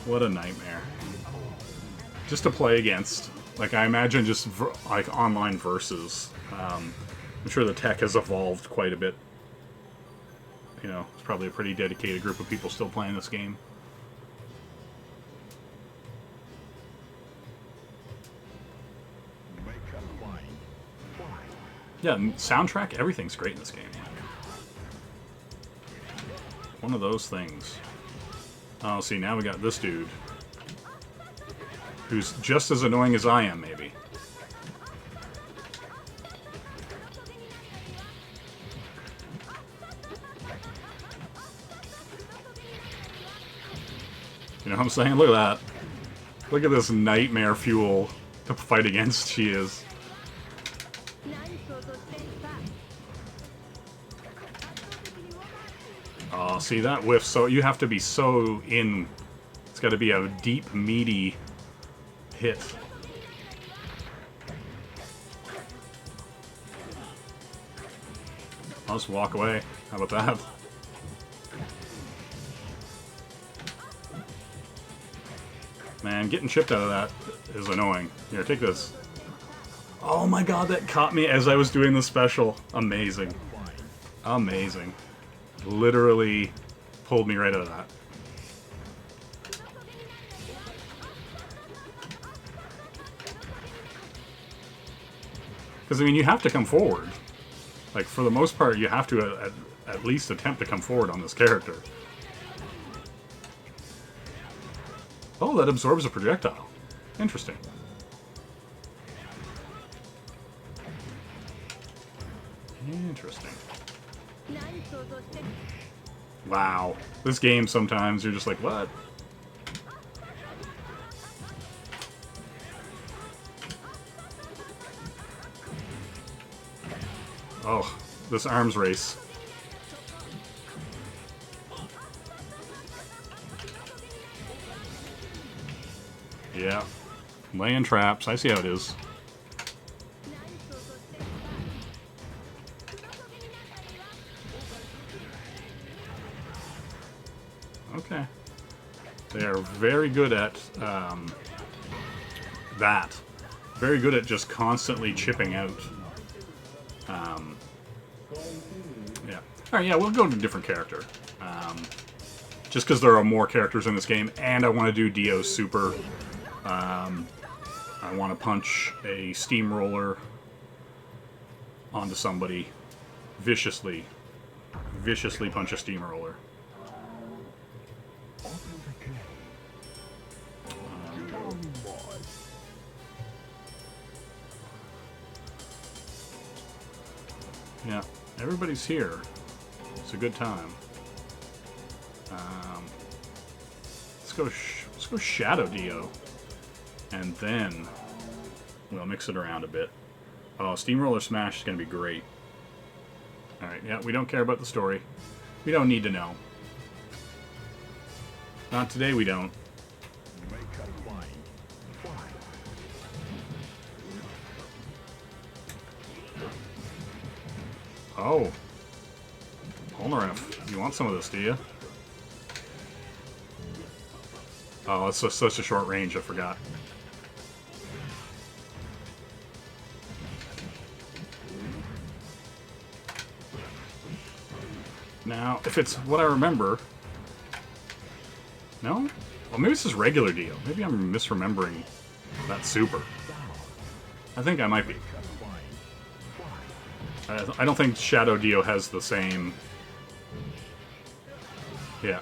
Speaker 1: What a nightmare. Just to play against. Like, I imagine just, like, online versus. I'm sure the tech has evolved quite a bit. You know, it's probably a pretty dedicated group of people still playing this game. Yeah, soundtrack, everything's great in this game. One of those things. Oh, see, now we got this dude. Who's just as annoying as I am, maybe. You know what I'm saying? Look at that. Look at this nightmare fuel to fight against she is. Oh, see, that whiff, so you have to be so in. It's got to be a deep, meaty hit. I'll just walk away. How about that? Man, getting chipped out of that is annoying. Here, take this. Oh my god, that caught me as I was doing the special. Amazing. Amazing. Literally pulled me right out of that. Because, I mean, you have to come forward. Like, for the most part, you have to at least attempt to come forward on this character. Oh, that absorbs a projectile. Interesting. Interesting. Wow. This game, sometimes, you're just like, what? Oh, this arms race. Yeah. Laying traps. I see how it is. Okay. They are very good at that. Very good at just constantly chipping out. Yeah. Alright, yeah, we'll go to a different character. Just because there are more characters in this game, and I want to do Dio's super. I want to punch a steamroller onto somebody viciously. Viciously punch a steamroller. Yeah, everybody's here. It's a good time. Let's go Shadow Dio, and then we'll mix it around a bit. Oh, Steamroller Smash is going to be great. All right, yeah, we don't care about the story. We don't need to know. Not today, we don't. Oh. Polnareff, you want some of this, do you? Oh, it's such a short range, I forgot. Now, if it's what I remember... No? Well, maybe this is regular Dio. Maybe I'm misremembering that super. I think I might be. I don't think Shadow Dio has the same... Yeah.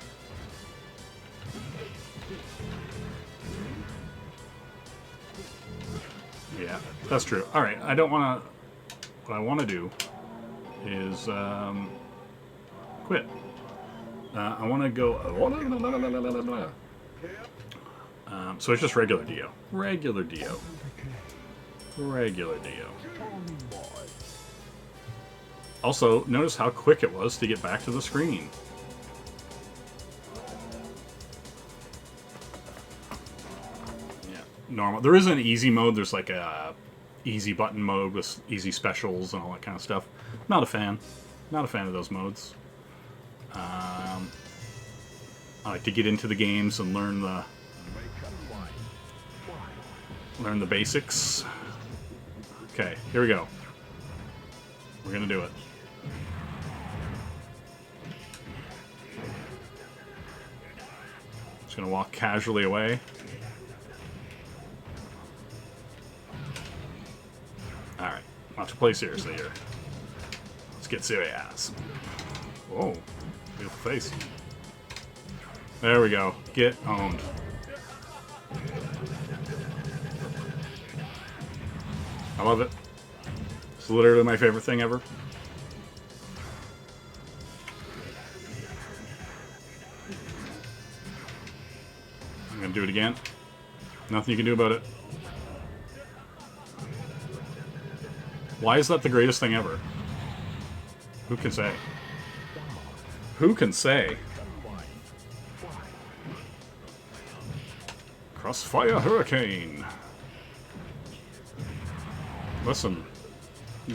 Speaker 1: Yeah, that's true. Alright, I don't want to... What I want to do is... quit. I want to go... so it's just regular Dio. Regular Dio. Regular Dio. Also, notice how quick it was to get back to the screen. Yeah, normal. There is an easy mode. There's like a easy button mode with easy specials and all that kind of stuff. Not a fan. Not a fan of those modes. I like to get into the games and learn the basics. Okay, here we go. We're gonna do it. Just gonna walk casually away. Alright, not to play seriously here. Let's get serious. Whoa, beautiful face. There we go. Get owned. I love it. It's literally my favorite thing ever. I'm gonna do it again. Nothing you can do about it. Why is that the greatest thing ever? Who can say? Who can say? Crossfire Hurricane. Listen,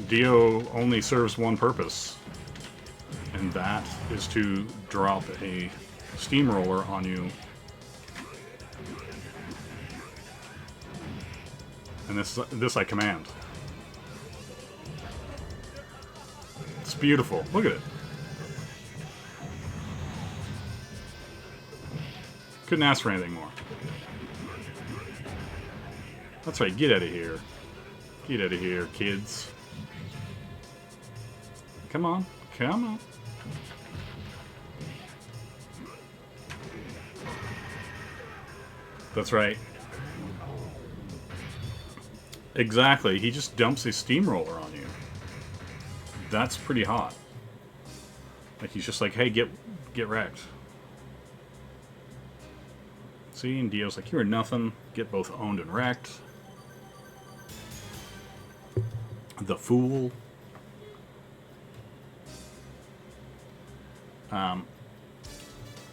Speaker 1: Dio only serves one purpose, and that is to drop a steamroller on you. And this I command. It's beautiful. Look at it. Couldn't ask for anything more. That's right, get out of here. Get out of here, kids. Come on, come on. That's right. Exactly, he just dumps his steamroller on you. That's pretty hot. Like, he's just like, hey, get wrecked. See, and Dio's like, you're nothing. Get both owned and wrecked. The fool. And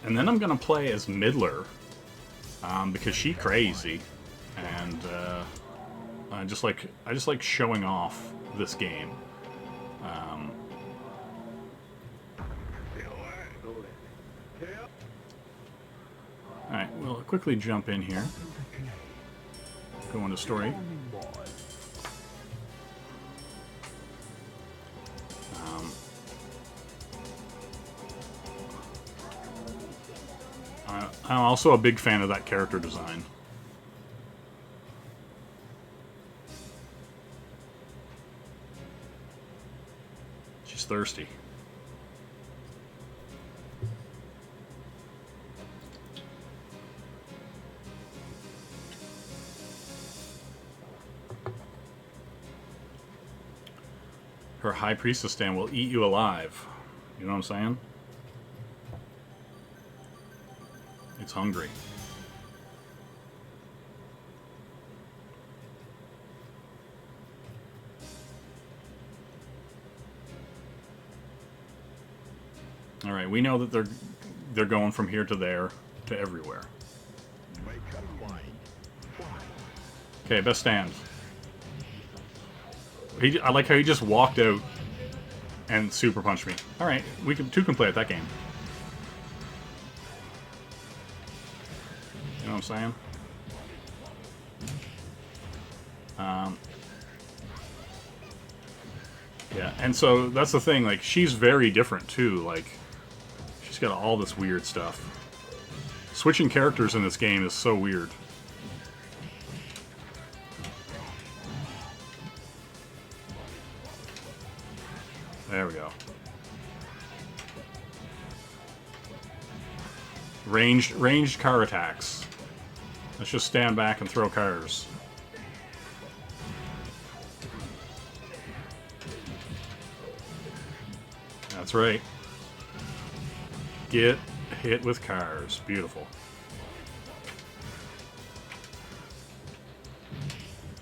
Speaker 1: then I'm gonna play as Midler, because she crazy, and I just like showing off this game. All right, we'll quickly jump in here. Go into story. I'm also a big fan of that character design. She's thirsty. Her high priestess stand will eat you alive. You know what I'm saying? It's hungry. All right, we know that they're going from here to there to everywhere. Okay, best stand. I like how he just walked out and super punched me. All right, two can play at that game. You know what I'm saying? Yeah, and so that's the thing. Like, she's very different too. Like, she's got all this weird stuff. Switching characters in this game is so weird. There we go. Ranged car attacks. Let's just stand back and throw cars. That's right. Get hit with cars. Beautiful.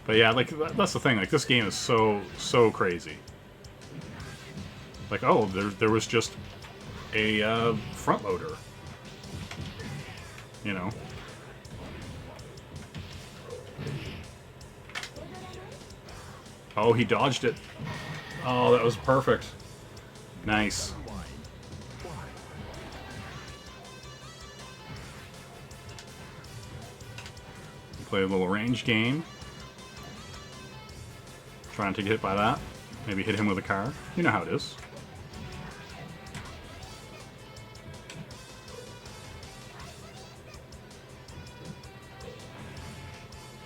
Speaker 1: But yeah, like, that's the thing. Like, this game is so crazy. Like, oh, there was just a front loader. You know. Oh, he dodged it. Oh, that was perfect. Nice. Play a little range game. Trying to get hit by that. Maybe hit him with a car. You know how it is.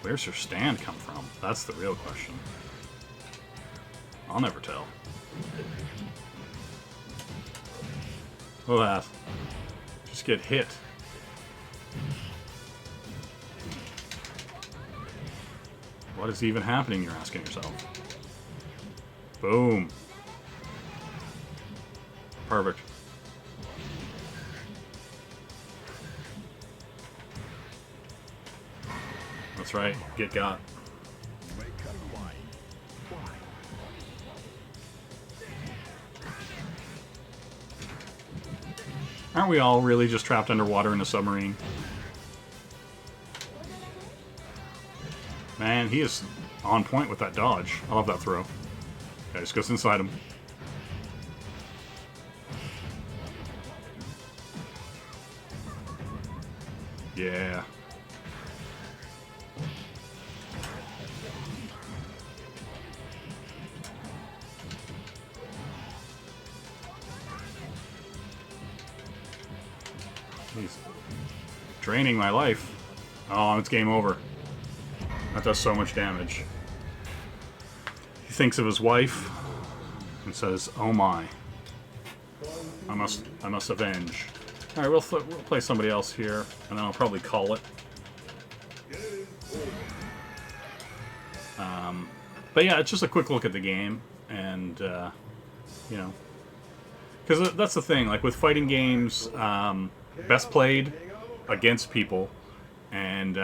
Speaker 1: Where's her stand come from? That's the real question. I'll never tell. Look at that. Just get hit. What is even happening, you're asking yourself? Boom. Perfect. That's right. Get got. Aren't we all really just trapped underwater in a submarine? Man, he is on point with that dodge. I love that throw. Okay, just goes inside him. Yeah. He's draining my life. Oh, it's game over. That does so much damage. He thinks of his wife and says, "Oh my, I must avenge." All right, we'll play somebody else here, and then I'll probably call it. But yeah, it's just a quick look at the game, and you know, because that's the thing. Like with fighting games, best played against people. And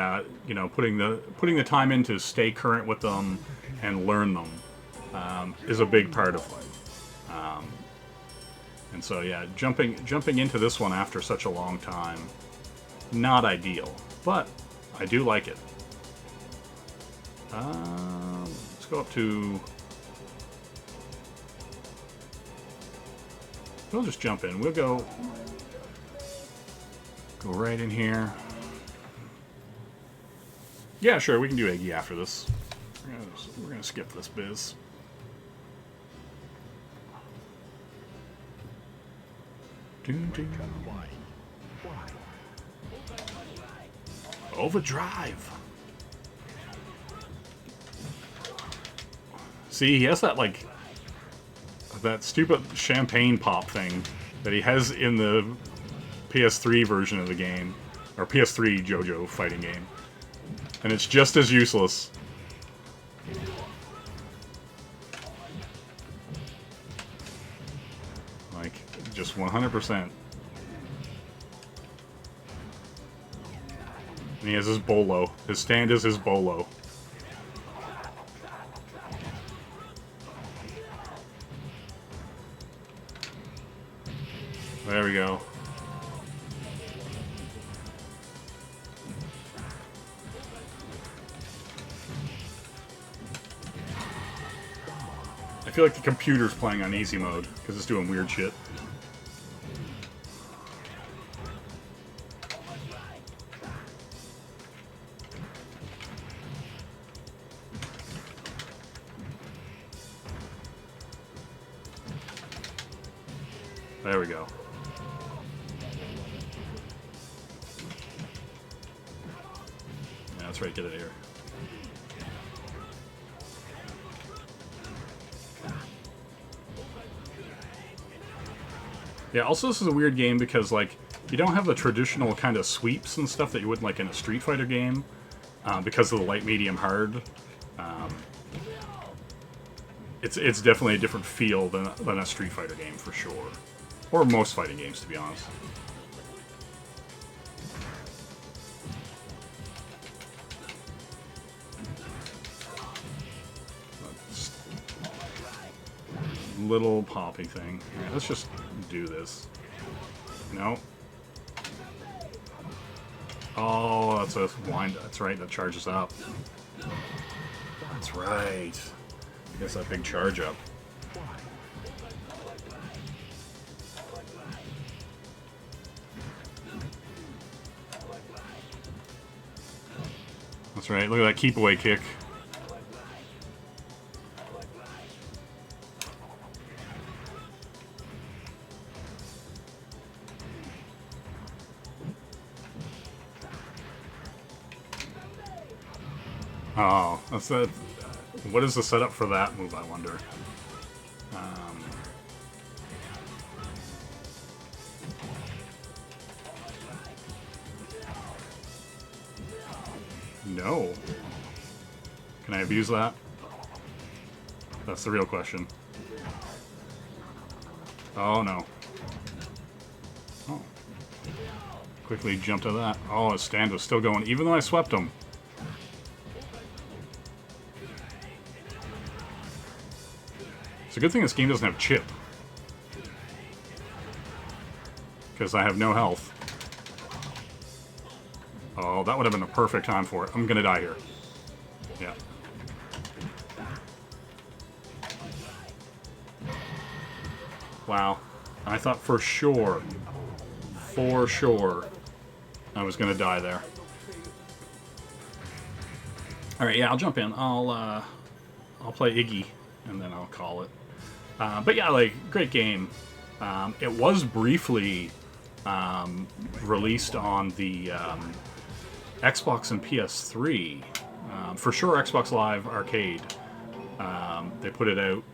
Speaker 1: you know, putting the time in to stay current with them and learn them is a big part of it. And so yeah, jumping into this one after such a long time, not ideal, but I do like it. Let's go up to. We'll just jump in. We'll go right in here. Yeah, sure, we can do Iggy after this. We're gonna skip this biz. Overdrive. See, he has that, like, that stupid champagne pop thing that he has in the PS3 version of the game, or PS3 Jojo fighting game. And it's just as useless. Like, just 100%. And he has his bolo. His stand is his bolo. There we go. I feel like the computer's playing on easy mode because it's doing weird shit. There we go. Yeah, that's right, get it here. Yeah, also this is a weird game because, like, you don't have the traditional kind of sweeps and stuff that you would like in a Street Fighter game because of the light, medium, hard. It's definitely a different feel than a Street Fighter game for sure, or most fighting games, to be honest. Little poppy thing. All right, let's just do this. No. Oh, that's a wind. That's right. That charges up. That's right. I guess that big charge up. That's right. Look at that keep away kick. Oh, that's that. What is the setup for that move, I wonder? No. Can I abuse that? That's the real question. Oh, no. Oh. Quickly jump to that. Oh, his stand was still going, even though I swept him. It's a good thing this game doesn't have chip. Because I have no health. Oh, that would have been a perfect time for it. I'm gonna die here. Yeah. Wow. I thought for sure, I was gonna die there. Alright, yeah, I'll jump in. I'll play Iggy, and then I'll call it. But yeah, like, great game. It was briefly released on the Xbox and PS3. For sure, Xbox Live Arcade. They put it out,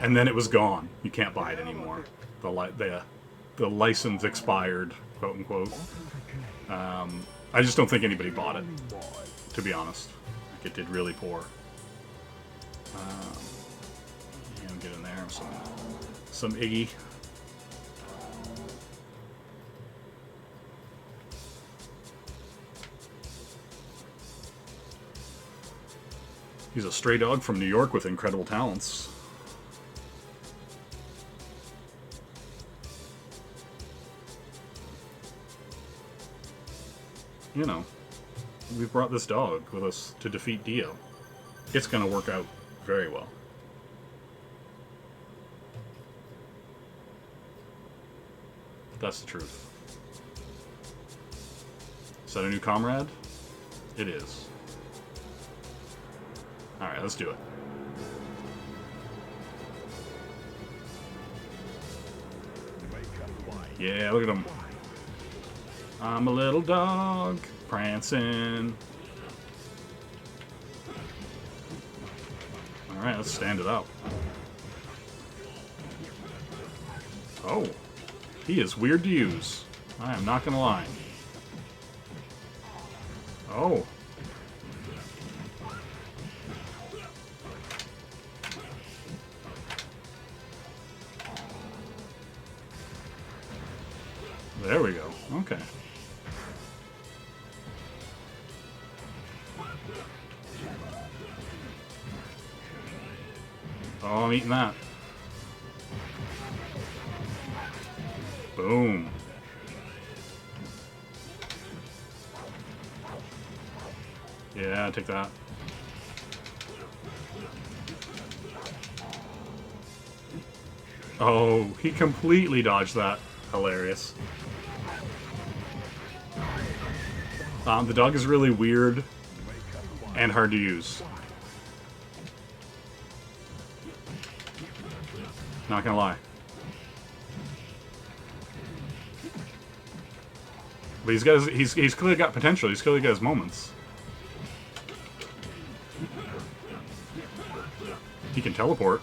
Speaker 1: and then it was gone. You can't buy it anymore. The license expired, quote unquote. I just don't think anybody bought it, to be honest. Like, it did really poor. Get in there, some Iggy. He's a stray dog from New York with incredible talents. you know, we've brought this dog with us to defeat Dio. It's going to work out very well. That's the truth. Is that a new comrade? It is. Alright, let's do it. Yeah, look at him. I'm a little dog, prancing. Alright, let's stand it up. Oh, he is weird to use. I am not gonna lie. Oh. There we go. Okay. Oh, I'm eating that. Boom. Yeah, take that. Oh, he completely dodged that. Hilarious. The dog is really weird and hard to use. Not gonna lie. But he's clearly got potential. He's clearly got his moments. He can teleport.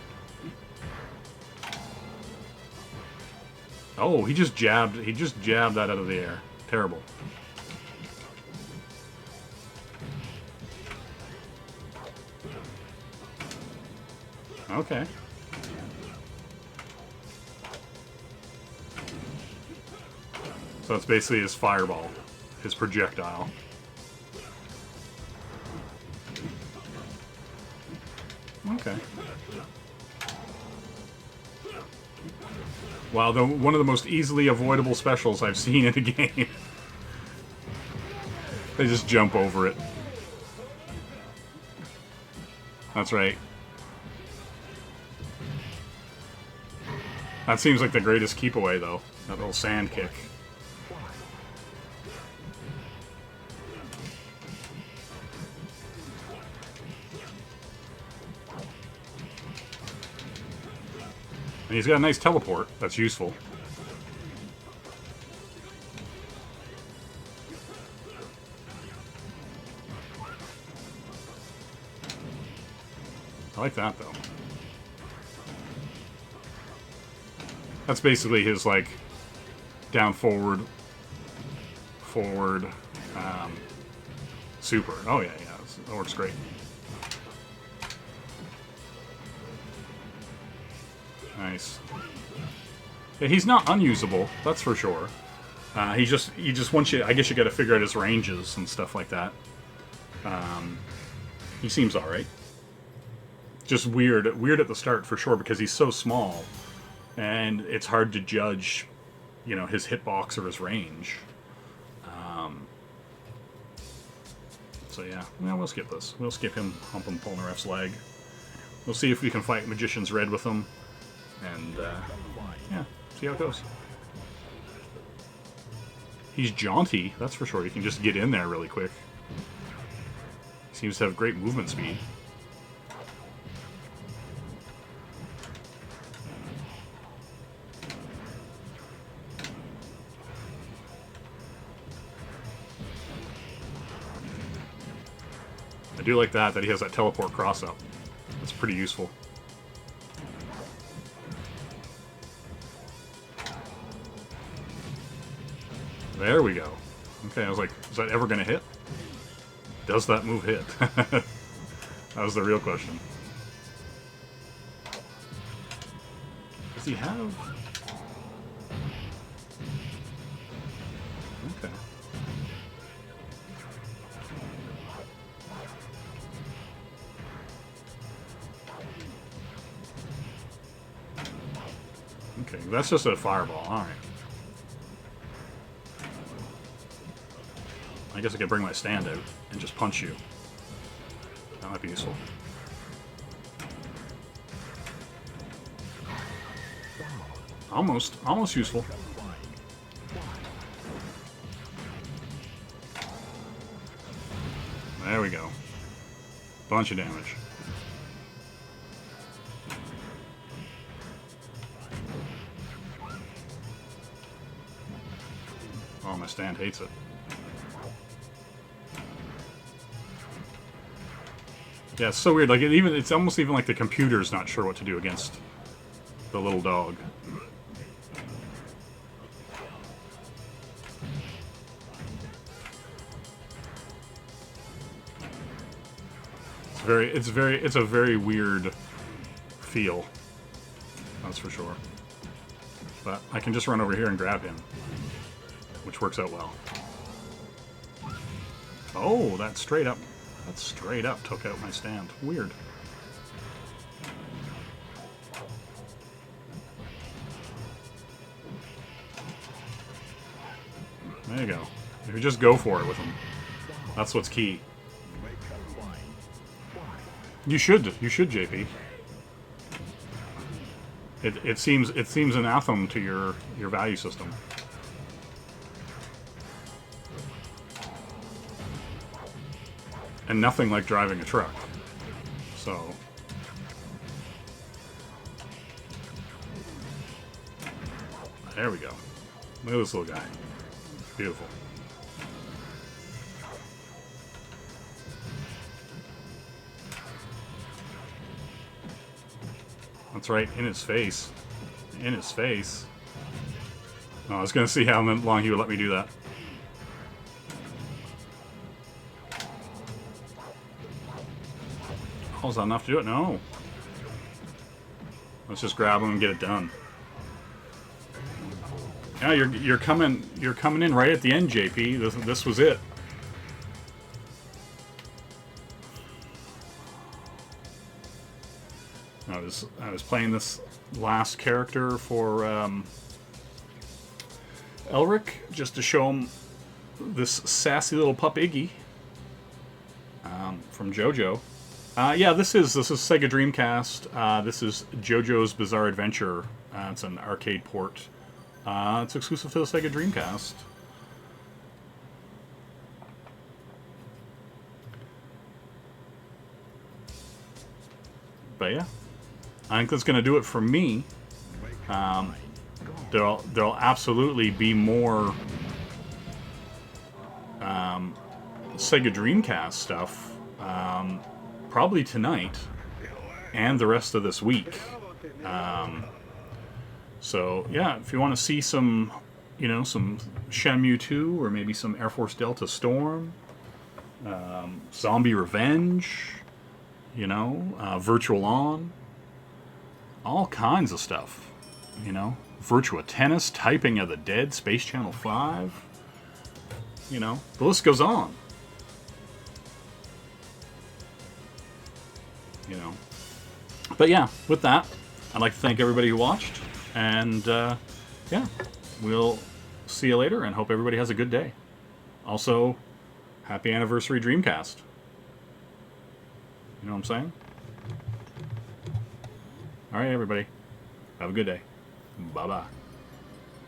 Speaker 1: Oh, he just jabbed that out of the air. Terrible. Okay. So that's basically his fireball, his projectile. Okay. Wow, one of the most easily avoidable specials I've seen in a game. They just jump over it. That's right. That seems like the greatest keep away, though. That little sand kick. And he's got a nice teleport. That's useful. I like that, though. That's basically his, like, down, forward, super. Oh, yeah, that works great. Nice. Yeah, he's not unusable, that's for sure. He just wants you. I guess you got to figure out his ranges and stuff like that. He seems all right. Just weird at the start for sure because he's so small, and it's hard to judge, you know, his hitbox or his range. So yeah, we'll skip this. We'll skip him humping Polnareff's leg. We'll see if we can fight Magician's Red with him. And, yeah, see how it goes. He's jaunty, that's for sure. You can just get in there really quick. He seems to have great movement speed. I do like that he has that teleport cross-up. That's pretty useful. There we go. Okay, I was like, is that ever going to hit? Does that move hit? That was the real question. Does he have... Okay. Okay, that's just a fireball. Alright. I guess I could bring my stand out and just punch you. That might be useful. Almost useful. There we go. Bunch of damage. Oh, my stand hates it. Yeah, it's so weird. Like it's almost even like the computer's not sure what to do against the little dog. It's a very weird feel. That's for sure. But I can just run over here and grab him, which works out well. Oh, that straight up took out my stand. Weird. There you go. If you just go for it with him, that's what's key. You should, JP. It seems anathema to your value system. And nothing like driving a truck. So there we go. Look at this little guy. Beautiful. That's right, in his face. In his face. Oh, I was going to see how long he would let me do that. Oh, is that enough to do it? No. Let's just grab him and get it done. Yeah, you're coming in right at the end, JP. This was it. I was playing this last character for Elric just to show him this sassy little pup Iggy from Jojo. Yeah, this is Sega Dreamcast. This is Jojo's Bizarre Adventure. It's an arcade port. It's exclusive to the Sega Dreamcast. But yeah, I think that's going to do it for me. There'll absolutely be more Sega Dreamcast stuff, probably tonight and the rest of this week. So yeah, if you want to see some Shenmue 2 or maybe some Air Force Delta Storm, Zombie Revenge, Virtual On, all kinds of stuff, Virtua Tennis, Typing of the Dead, Space Channel 5, the list goes on. But yeah, with that, I'd like to thank everybody who watched, and yeah, we'll see you later, and hope everybody has a good day. Also, happy anniversary Dreamcast. You know what I'm saying? Alright, everybody. Have a good day. Bye-bye.